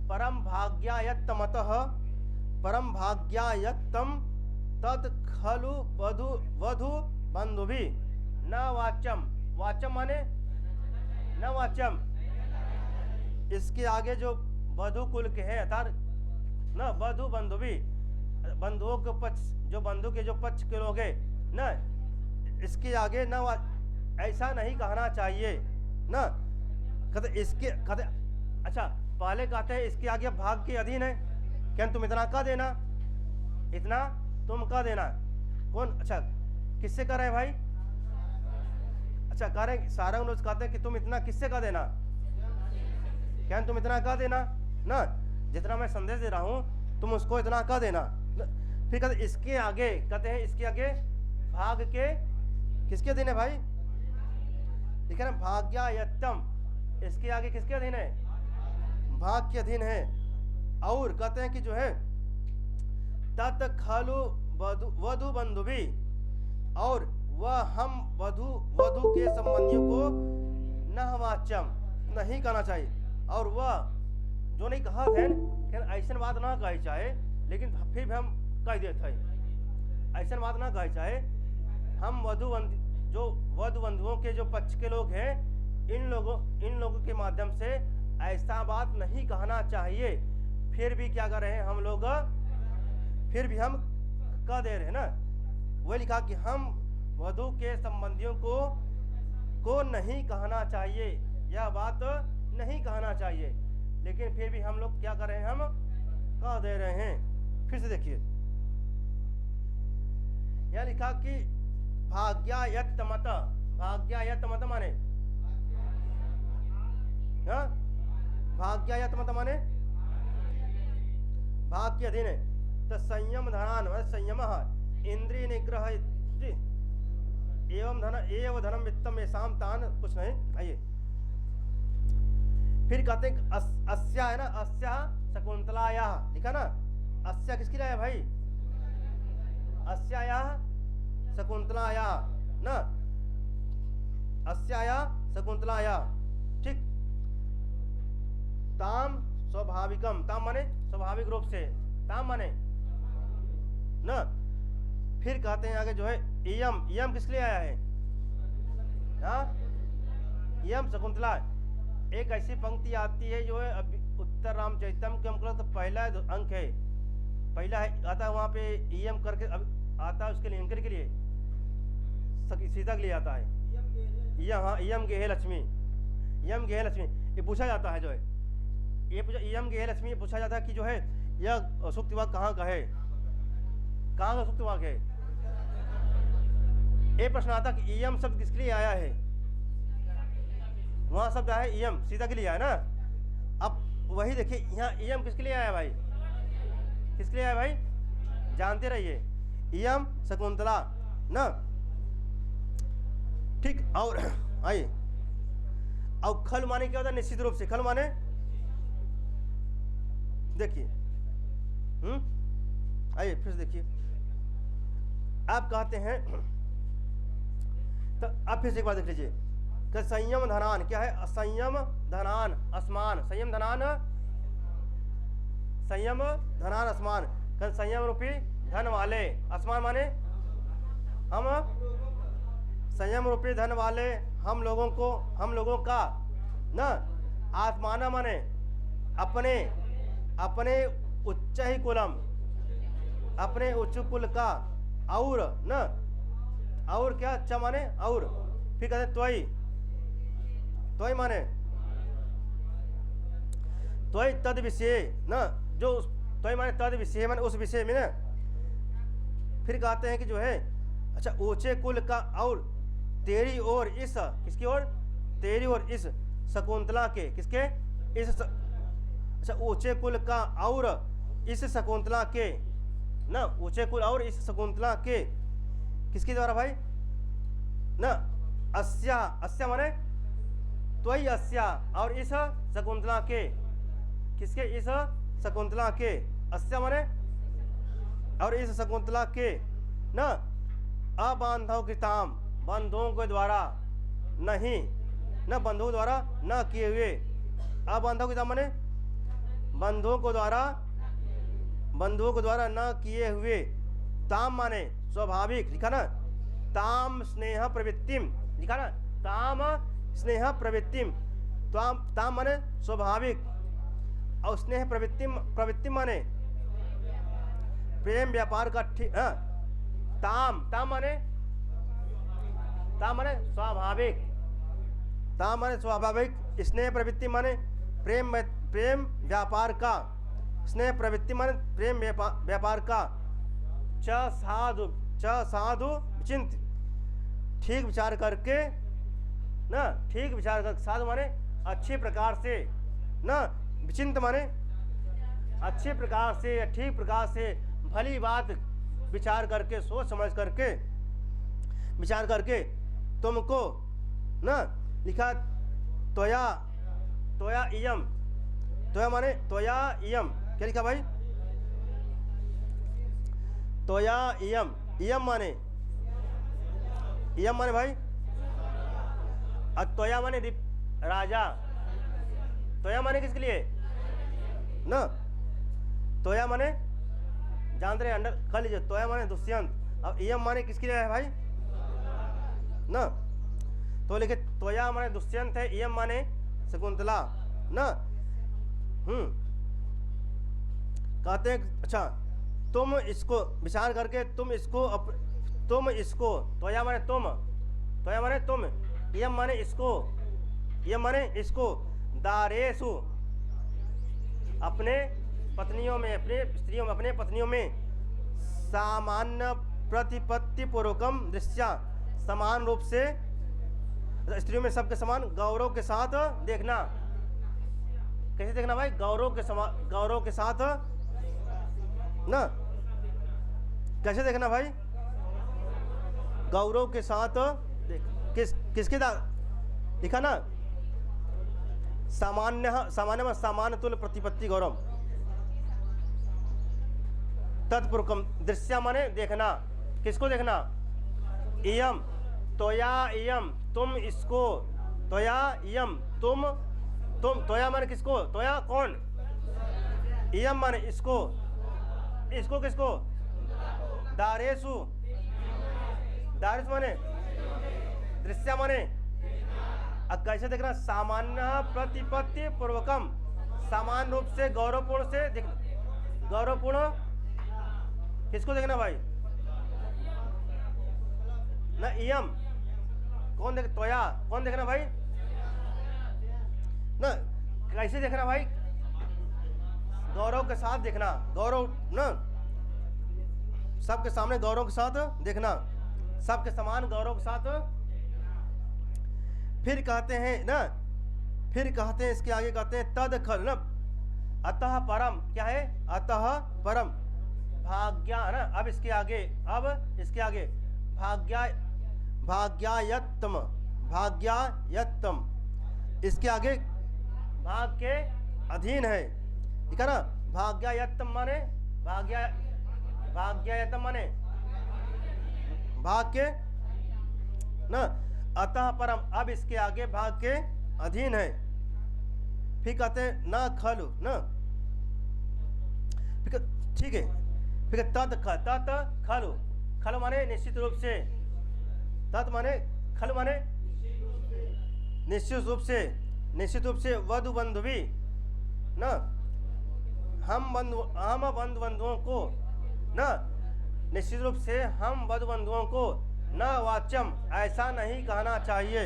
परम भाग्यायत्तमतः, परम भाग्यायत्तम तत् खलु वधु बंधुभि न वाच्यम, वाच्यम माने न वाच्यम, इसके आगे जो वधु कुल के हैं अर्थात न वधु बंधुभि, बंधुओं के पक्ष, जो बंधु के जो पक्ष के लोग हैं न, इसके आगे न ऐसा नहीं कहना चाहिए न। कहते इसके कहते, अच्छा पहले कहते हैं इसके आगे भाग के अधीन है, क्या तुम इतना कह देना, इतना तुम कह देना, कौन? अच्छा किससे कह रहे हैं भाई? अच्छा कह रहे हैं सारा उन कहते हैं कि तुम इतना किससे कह देना, क्या तुम इतना कह देना ना, जितना मैं संदेश दे रहा हूं तुम उसको इतना कह देना। फिर कहते इसके आगे, कहते हैं इसके आगे भाग के किसके अधीन है भाई? ठीक है ना, भाग्यायत्तम, इसके आगे किसके अधीन है? भाग के अधीन है। और कहते हैं कि जो है तत् खलु वधु बंधुभि, और वह हम वधु के संबंधियों को न वाच्यम, नहीं कहना चाहिए। और वह जो नहीं कहा थे ऐसा बात ना कही चाहे, लेकिन फिर भी हम कह देते हैं ऐसा बात ना कही चाहे, हम जो वधु बंधुओं के जो पक्ष के लोग हैं, इन लोगों के माध्यम से ऐसा बात नहीं कहना चाहिए। फिर भी क्या कर रहे हैं हम लोग, फिर भी हम कह दे रहे हैं ना। वही लिखा कि हम वधु के संबंधियों को नहीं कहना चाहिए, यह बात नहीं कहना चाहिए, लेकिन फिर भी हम लोग क्या कर रहे हैं, हम कह दे रहे हैं। फिर से देखिए, यह लिखा कि भाग्यायत्तमत, भाग्यायत्तमत माने भाग्यायत्तमत माने भाग के अधीन है। तो संयम धनान संयम इंद्रिय निग्रह एवं धनम वित्तम ऐसाम तान, कुछ नहीं। आइए फिर कहते हैं अस्या है ना, अस्या शकुंतलाया लिखा ना, अस्या किसकी लाया भाई? अस्याया शकुंतलाया ना। अस्याया शकुंतलाया, ठीक। ताम स्वाभाविकम, ताम माने स्वाभाविक रूप से, ताम माने ना। फिर कहते हैं आगे जो है इयम, इयम किसके लिए आया है? हाँ, इयम शकुंतला। एक ऐसी पंक्ति आती है जो है अभी उत्तर रामचरितम के हमको तो पहला अंक है, पहला है आता है वहाँ पे इयम करके, अब आता है उसके लिए एंकर के लिए, सीता के लिए आता है इयम। हाँ, इयम गेहे लक्ष्मी, इयम गेहे लक्ष्मी। ये पूछा जाता है जो है, ये पूछा इयम गेहे लक्ष्मी, ये पूछा जाता है कि जो है यह सूक्त वाक्य कहाँ का है, कहाँ का सूक्त वाक्य है। ये प्रश्न आता कि इयम शब्द किसके लिए आया है? वहाँ शब्द आया है इयम, सीता के लिए आया ना। अब वही देखिए यहाँ इयम किसके लिए आया भाई, किसके लिए आया भाई? जानते रहिए, इयम शकुंतला ना, ठीक। और आइए, अब खल माने क्या होता है? निश्चित रूप से खल माने, देखिए, आइए फिर से देखिए, आप कहते हैं तो आप फिर से एक बार देख लीजिए कि संयम धनान क्या है? असंयम धनान असमान, संयम धनान, संयम धनान असमान, संयम रूपी धन वाले, असमान माने हम, संयम रूपी धन वाले हम लोगों को, हम लोगों का ना। आत्माना माने अपने, अपने उच्च ही कुलम, अपने उच्च कुल का, और ना, और क्या? अच्छा माने और, फिर कहते त्वयि, त्वयि माने त्वयि तद विषय ना, जो त्वयि माने तद विषय माने उस विषय में ना। फिर कहते हैं कि जो है अच्छा ऊंचे कुल का, और तेरी और इस, किसकी ओर? तेरी और इस शकुंतला के, किसके? इस अच्छा ऊंचे कुल का और इस शकुंतला के ना, ऊंचे कुल और इस शकुंतला के, किसके द्वारा भाई ना? अस्या, अस्या माने त्वयि अस्या, और इस शकुंतला के, किसके? इस शकुंतला के, अस्या माने और इस शकुंतला के ना, अबांधव कृताम, बंधुओं के द्वारा नहीं न, बंधुओं द्वारा न किए हुए, अबांधव कृताम माने बंधुओं को द्वारा, बंधुओं के द्वारा न किए हुए, ताम माने स्वाभाविक, लिखा ना, ताम स्नेह प्रवृत्तिम, लिखा ना, ताम स्नेह प्रवृत्तिम, ताम, ताम माने स्वाभाविक, और स्नेह प्रवृत्तिम, प्रवृत्ति माने प्रेम व्यापार का, ठीक। ताम, ताम माने, ताम माने स्वाभाविक, ताम माने स्वाभाविक, स्नेह प्रवृत्ति माने प्रेम, प्रेम व्यापार का, स्नेह प्रवृत्ति माने प्रेम व्यापार का, च साधु, च साधु विचिंत, ठीक विचार करके ना, ठीक विचार कर, साधु माने अच्छे प्रकार से ना, विचिंत माने अच्छे प्रकार से या ठीक प्रकार से, भली बात विचार करके, सोच समझ करके, विचार करके तुमको ना, लिखा त्वया, त्वया इयम, त्वया माने त्वया इयम, क्या लिखा भाई? त्वया इयम, इयम माने, इयम माने भाई, और त्वया माने राजा, त्वया माने किसके लिए ना? त्वया माने जानते रहे, अंडर कर लीजिए, त्वया माने दुष्यंत, अब इयम माने किसके लिए है भाई ना? तो लिखे त्वया माने दुष्यंत है, इयम माने शकुंतला ना। कहते हैं अच्छा तुम इसको विचार करके, तुम इसको तुम इसको, त्वया माने तुम, त्वया माने तुम, इयम माने इसको, इयम माने इसको, दारेसु अपने पत्नियों में, अपने स्त्रियों में, अपने पत्नियों में, सामान्य प्रतिपत्ति पूर्वकम दृश्या, समान रूप से स्त्रियों में सबके समान गौरव के साथ देखना। कैसे देखना भाई? गौरव के समान, गौरव के साथ ना, कैसे देखना भाई? गौरव के साथ देख, किसके लिखा ना, सामान्य, सामान्य में सामान्य तुल्य प्रतिपत्ति गौरव, तत्पूर्वकम दृश्य माने देखना, किसको देखना? इयम, तोया इयम तुम इसको, तोया इयम तुम तोया माने किसको, तोया कौन, इयम माने इसको, इसको किसको, दारेसु, दारेसु माने दृश्य माने, अब कैसे देखना, सामान्य प्रतिपत्ति पूर्वकम, सामान्य रूप से गौरवपूर्ण से दिख, गौरवपूर्ण किसको देखना भाई, ना इयम कौन देख, तोया कौन देखना भाई, ना कैसे देखना भाई, गौरव के साथ देखना, गौरव ना सबके सामने गौरव के साथ देखना, सबके समान गौरव के साथ। फिर कहते हैं ना, फिर कहते हैं इसके आगे कहते हैं तद खल ना, अतः परम क्या है, अतः परम भाग्या ना, अब इसके आगे, अब इसके आगे भाग्या, भाग्यायत्तम, भाग्यायत्तम, इसके आगे भाग के अधीन है, ठीक है ना, भाग्यायत्तम माने भाग्यायत्तम माने भाग के ना, अतः परम अब इसके आगे भाग के अधीन है। फिर कहते हैं न खलु न, ठीक है, फिर तत् खलु, खल माने निश्चित रूप से, तत् माने खल माने निश्चित रूप से वधु बंधुवी न, हम बंधुओं को न, निश्चित रूप से हम वधु बंधुओं को न वाच्यम ऐसा नहीं कहना चाहिए,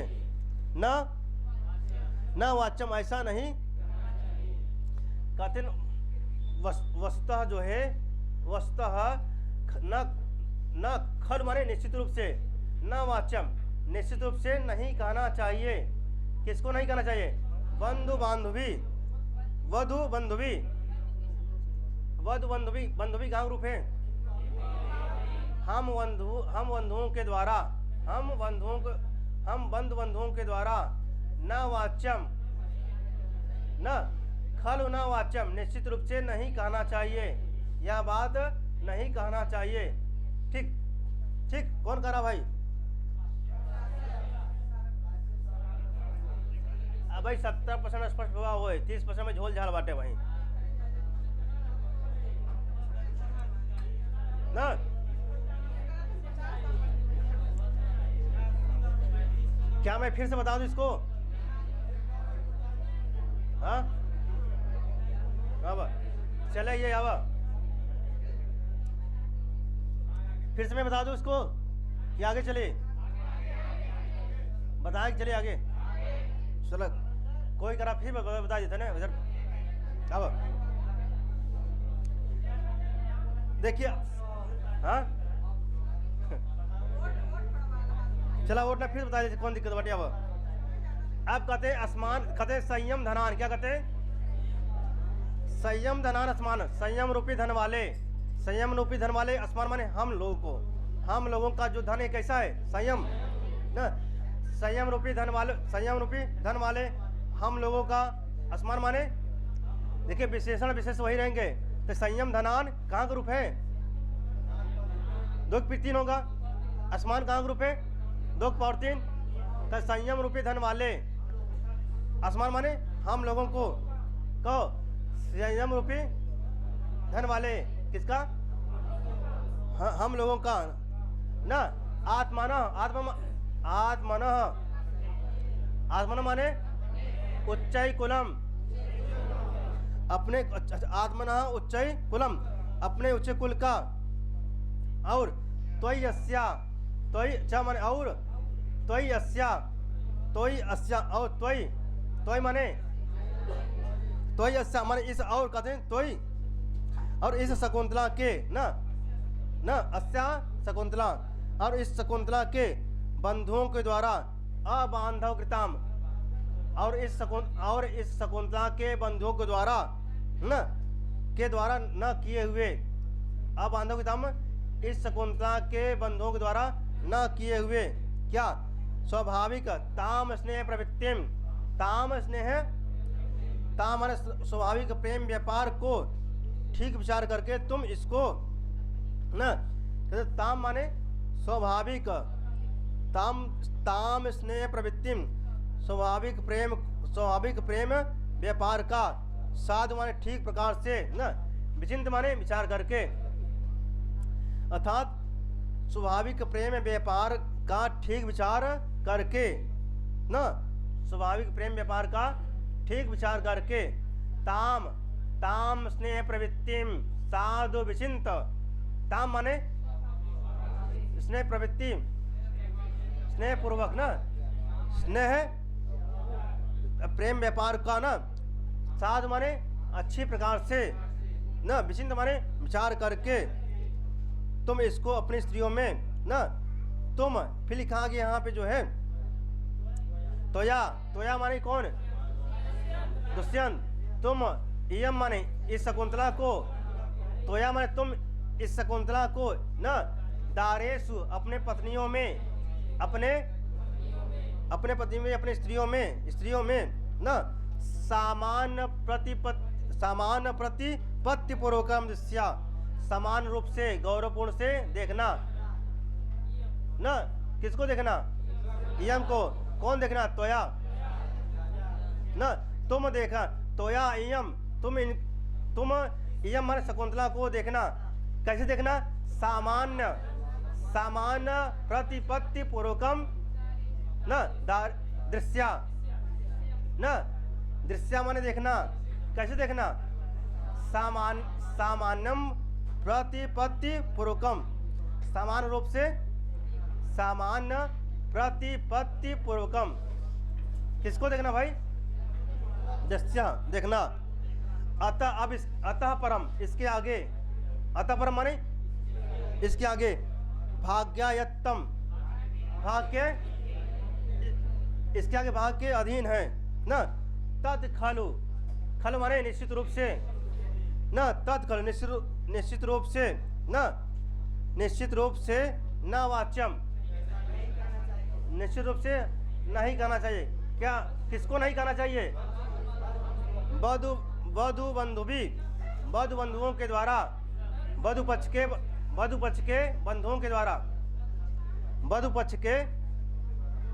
न वाच्यम ऐसा नहीं कहते, वस्तुतः जो है, वस्तुतः न खल माने निश्चित रूप से, न वाच्यम निश्चित रूप से नहीं कहना चाहिए, किसको नहीं कहना चाहिए, बंधु बांधवी, वधु बंधुवी, वधु बंधुवी, बंधुवी गांव रूप है, हम बंधुओं के द्वारा, हम बंधु बंधुओं के द्वारा न वाच्यम न खल न वाच्यम निश्चित रूप से नहीं कहना चाहिए, यह बात नहीं कहना चाहिए, ठीक ठीक, कौन कह रहा भाई, अब भाई 70% स्पष्ट हुआ हुआ है, 30% में झोल झाड़ बाटे भाई ना। क्या मैं फिर से बता दूं इसको, हाँ अब चले ये, अब फिर से मैं बता दूं इसको कि आगे चले, बताए चले आगे, चलो कोई करा फिर बता देता ना इधर। अब देखिए, हाँ चला वोट ना फिर बता देते कौन दिक्कत बाटी। अब कहते हैं आसमान, कहते हैं संयम धनान, क्या कहते हैं, संयम धनान आसमान, संयम रूपी धन वाले, संयम रूपी धन वाले आसमान माने हम लोगों को, हम लोगों का जो धन है कैसा है, संयम ना, संयम रूपी धन वाले, संयम रूपी धन वाले हम लोगों का आसमान माने, देखिए विशेषण विशेष वही रहेंगे, तो संयम धनान कहाँ का रूप है, 2/3 होगा, आसमान कहाँ का रूप है, 2/3, तो संयम रूपी धन वाले आसमान माने हम लोगों को, संयम रूपी धन वाले किसका, हम लोगों का ना, आत्मान, आत्मन माने उच्चै कुलम, अपने आत्मन उच्चै कुलम, अपने उच्च कुल का, और त्वयि अस्या, त्वयि च माने और, त्वयि अस्या, त्वयि अस्या, और त्वयि माने त्वयि अस्या माने इस, और कहते हैं त्वयि, और इस शकुंतला के न अस्या शकुंतला, और इस शकुंतला के बंधुओं के द्वारा अबांधव कृताम, और इस शकुंतला के बंधुओं के द्वारा न किए हुए, अबांधव कृताम इस शकुंतला के बंधुओं के द्वारा न किए हुए क्या, स्वाभाविक ताम स्नेह प्रवृत्तिम, ताम स्नेह, ताम माने स्वाभाविक प्रेम व्यापार को ठीक विचार करके तुम इसको न, ताम माने स्वाभाविक ताम ताम स्नेह प्रवृत्तिम स्वाभाविक प्रेम व्यापार का साधु माने ठीक प्रकार से न विचिंत माने विचार करके अर्थात स्वाभाविक प्रेम व्यापार का ठीक विचार करके न स्वाभाविक प्रेम व्यापार का ठीक विचार करके ताम ताम स्नेह प्रवृत्तिम साधु विचिंत ताम माने स्नेह प्रवृत्ति स्नेह पूर्वक ना स्नेह प्रेम व्यापार का ना साधु माने अच्छी प्रकार से ना विचिंत माने विचार करके तुम इसको अपनी स्त्रियों में ना तुम फिर लिखा गया यहाँ पे जो है तोया तोया माने कौन दुष्यंत तुम इयम माने इस शकुंतला को तोया माने तुम इस शकुंतला को न दारेसु अपने पत्नियों में अपने पत्नी में अपने स्त्रियों में न सामान्य प्रतिपत्ति पूर्वकम दृश्या समान रूप से गौरवपूर्ण से देखना न किसको देखना इयम को कौन देखना तोया न तुम देखा तोया इयम तुम इयम माने शकुंतला को देखना कैसे देखना सामान्य प्रतिपत्ति पूर्वकम न दृश्या न दृश्या माने देखना कैसे देखना सामान्यम प्रतिपत्ति पूर्वकम समान रूप से सामान्य प्रतिपत्ति पूर्वकम किसको देखना भाई दृश्या देखना अतः परम इसके आगे अतः परम माने इसके आगे भाग्यायत्तम भाग्य इसके आगे भाग के अधीन है न तत् खलु खलु माने निश्चित रूप से न तत् खलु निश्चित रूप से न वाच्यम निश्चित रूप से नहीं कहना चाहिए क्या किसको नहीं कहना चाहिए वधु बंधुओं के द्वारा वधु पक्ष के बंधुओं के द्वारा वधु पक्ष के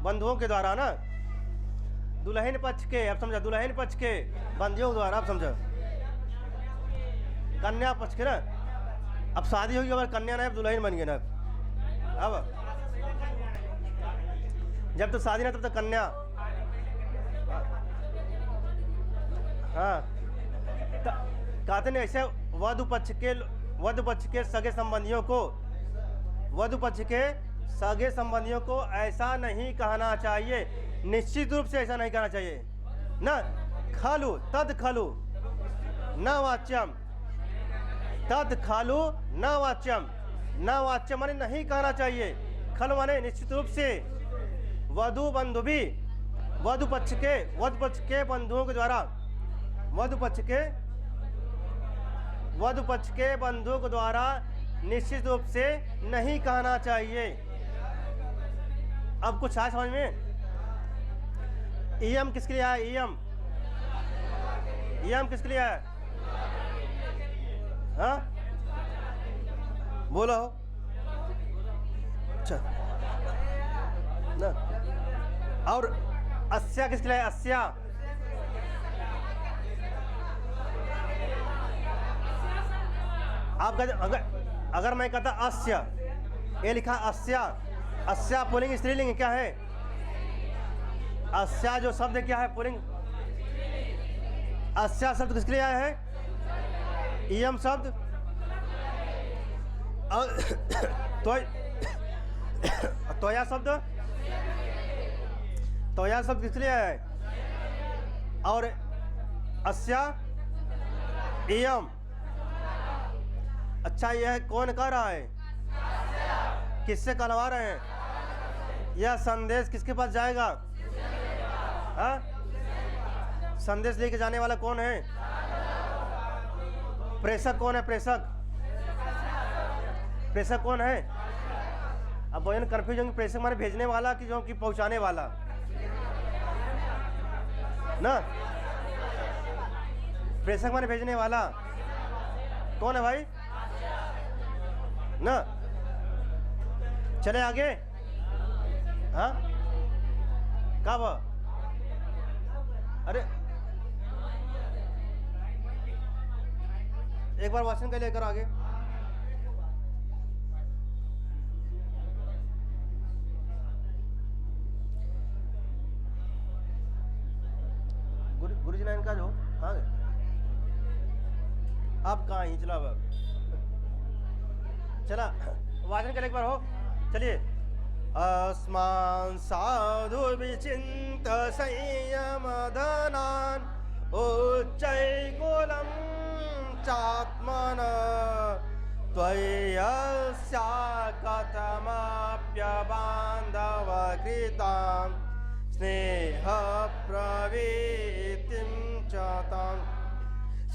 बंधुओं के द्वारा ना दुल्हन पक्ष के अब समझा दुल्हन पक्ष के बंधुओं के द्वारा अब समझा कन्या पक्ष के ना अब शादी होगी अगर कन्या ना अब दुल्हन बन गई ना अब जब तक शादी ना तब तक कन्या हाँ कहते नहीं ऐसे वधु पक्ष के सगे संबंधियों को ऐसा नहीं कहना चाहिए निश्चित रूप से ऐसा नहीं कहना चाहिए न खलु तद खलु न वाच्यम तद खलु न वाच्यम न वाच्यम माने नहीं कहना चाहिए खलु माने निश्चित रूप से वधु पक्ष के बंधुओं के द्वारा वधु पक्ष के बंधुओं के द्वारा निश्चित रूप से नहीं कहना चाहिए। अब कुछ आया समझ में इयम किसके लिए आया इयम किसके लिए आया हाँ बोलो अच्छा ना और अस्या किसके लिए अस्या आप कहते अगर मैं कहता अस्या ये लिखा अस्या पुल्लिंग स्त्रीलिंग क्या है अस्या जो शब्द क्या है पुल्लिंग अस्या शब्द किसके लिए आया है इयम शब्द तोया शब्द किस लिए है और अस्या इयम अच्छा यह कौन कह रहा है किससे कहलवा रहे हैं यह संदेश किसके पास जाएगा हाँ संदेश लेके जाने वाला कौन है प्रेषक कौन है प्रेषक कौन है अब बहुत कंफ्यूज होंगे प्रेषक माने भेजने वाला कि जो कि पहुंचाने वाला ना प्रेषक माने भेजने वाला कौन है भाई ना चले आगे हाँ कब? अरे एक बार वाशन का लेकर आगे। गुरुजी नाइन का जो कहाँ गए? आप कहाँ ही चला अब चला वाचन कर एक बार हो। चलिए अस्मान साधु विचिंत संयमधनान उच्चैकुलं चात्मन त्वय्यस्या कथमाप्यबान्धवकृतां स्नेहप्रवृत्तिं च तां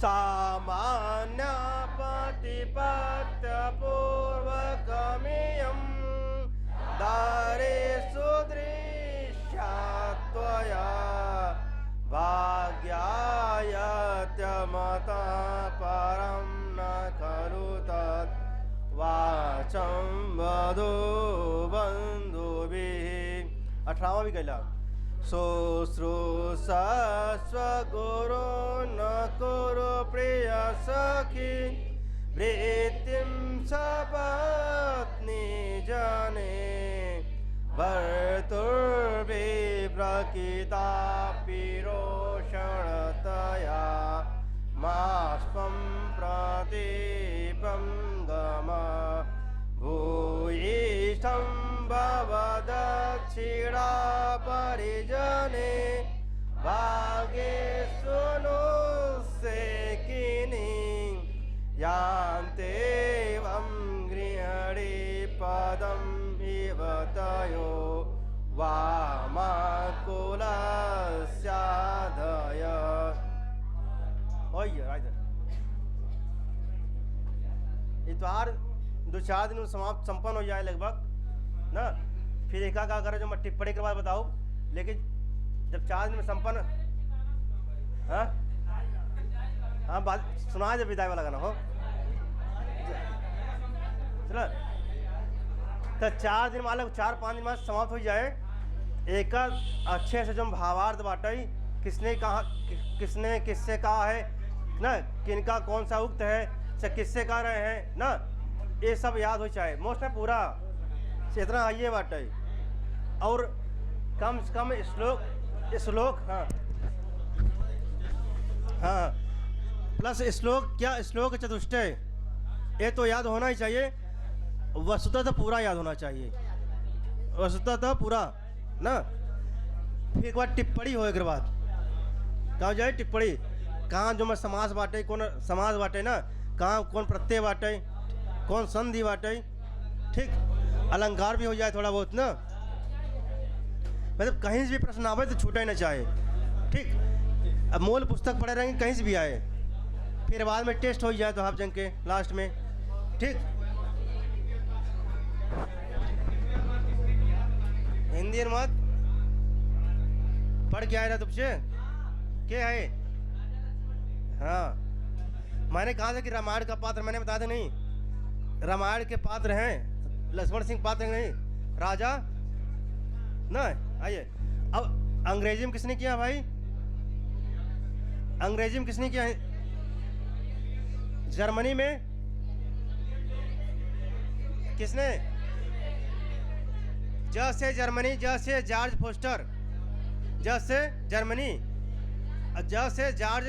सामान्यपतिपत्यपूर्वकमियं दारेषु दृश्या त्वया भाग्यायत्यमता परं न खलु तत् वाचं वधो बन्धुभिः। 18वां भी कहला शुश्रूषस्व गुरो न कुरु प्रिय सखी वृत्तिं सपत्नी जने भर्तुर्विप्रकृतापि रोषणतया मास्पं प्रदीपं गम भूयिष्ठं भवदक्षिणा परिजने भाग्येषु सेकिनी यान्तेवं गृहणि पदम् इव तयो वामाकुलस्याधय। इतवार 2-4 दिन में समाप्त संपन्न हो जाए लगभग ना। फिर एक करे जो मैं टिप्पणी के बाद बताऊँ, लेकिन जब 4 दिन में संपन्न हाँ हाँ बात सुना जब विदाई वाला गाना हो चलो तो 4 दिन मालूम 4-5 दिन बाद समाप्त हो जाए। एक अच्छे से जो भावार्थ बाटे किसने कहा किसने किससे कहा है ना, किनका कौन सा उक्त है से किससे कह रहे हैं ना, ये सब याद हो जाए। मोस्ट में पूरा इतना आइए बाटे और कम से कम श्लोक हाँ हाँ प्लस श्लोक क्या श्लोक चतुष्टय ये तो याद होना ही चाहिए। वस्तुतः तो पूरा याद होना चाहिए, वस्तुतः तो पूरा ना। फिर एक बार टिप्पणी हो, एक बाद कहा जाए टिप्पणी कहाँ जो मैं समास बाटे कौन समास बाटे ना, कहाँ कौन प्रत्यय बाटे कौन संधि बाटे, ठीक अलंकार भी हो जाए थोड़ा बहुत ना, मतलब कहीं से भी प्रश्न आवे तो छूटे ना चाहे, ठीक। अब मूल पुस्तक पढ़े रहेंगे कहीं से भी आए, फिर बाद में टेस्ट हो जाए तो हाफ जंग के लास्ट में, ठीक। हिंदी मत पढ़ के आए ना तुमसे क्या है। हाँ मैंने कहा था कि रामायण का पात्र मैंने बताया था नहीं, रामायण के पात्र हैं लक्ष्मण सिंह पात्र नहीं राजा ना। आइए अब अंग्रेजी में किसने किया भाई, अंग्रेजी में किसने किया है, जर्मनी में किसने, ज से जर्मनी, ज से जॉर्ज फोस्टर, ज से जर्मनी, ज से जॉर्ज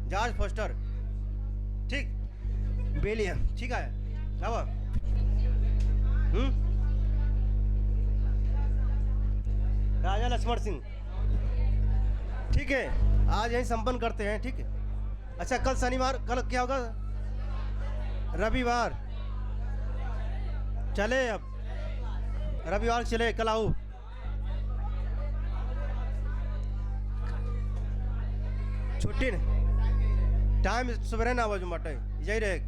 जॉर्ज फोस्टर, ठीक। बेलियम, ठीक है। अब राजा लक्ष्मण सिंह, ठीक है। आज यहीं संपन्न करते हैं, ठीक है। अच्छा कल शनिवार, कल क्या होगा, रविवार चले, अब रविवार चले, कल आओ। छुट्टी टाइम सुबह ना आवाज मटे यही रहे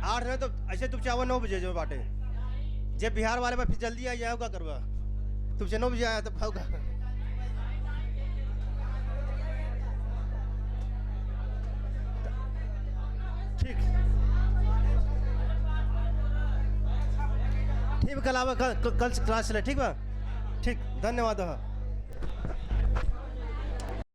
8 में, तो ऐसे तुम चाहो 9 बजे जो बाटे, जब बिहार वाले में फिर जल्दी आ जाओगा करवा, तुमसे 9 बजे आया तब होगा। ठीक ठीक कल आवा कल क्लास चले ठीक बा ठीक धन्यवाद।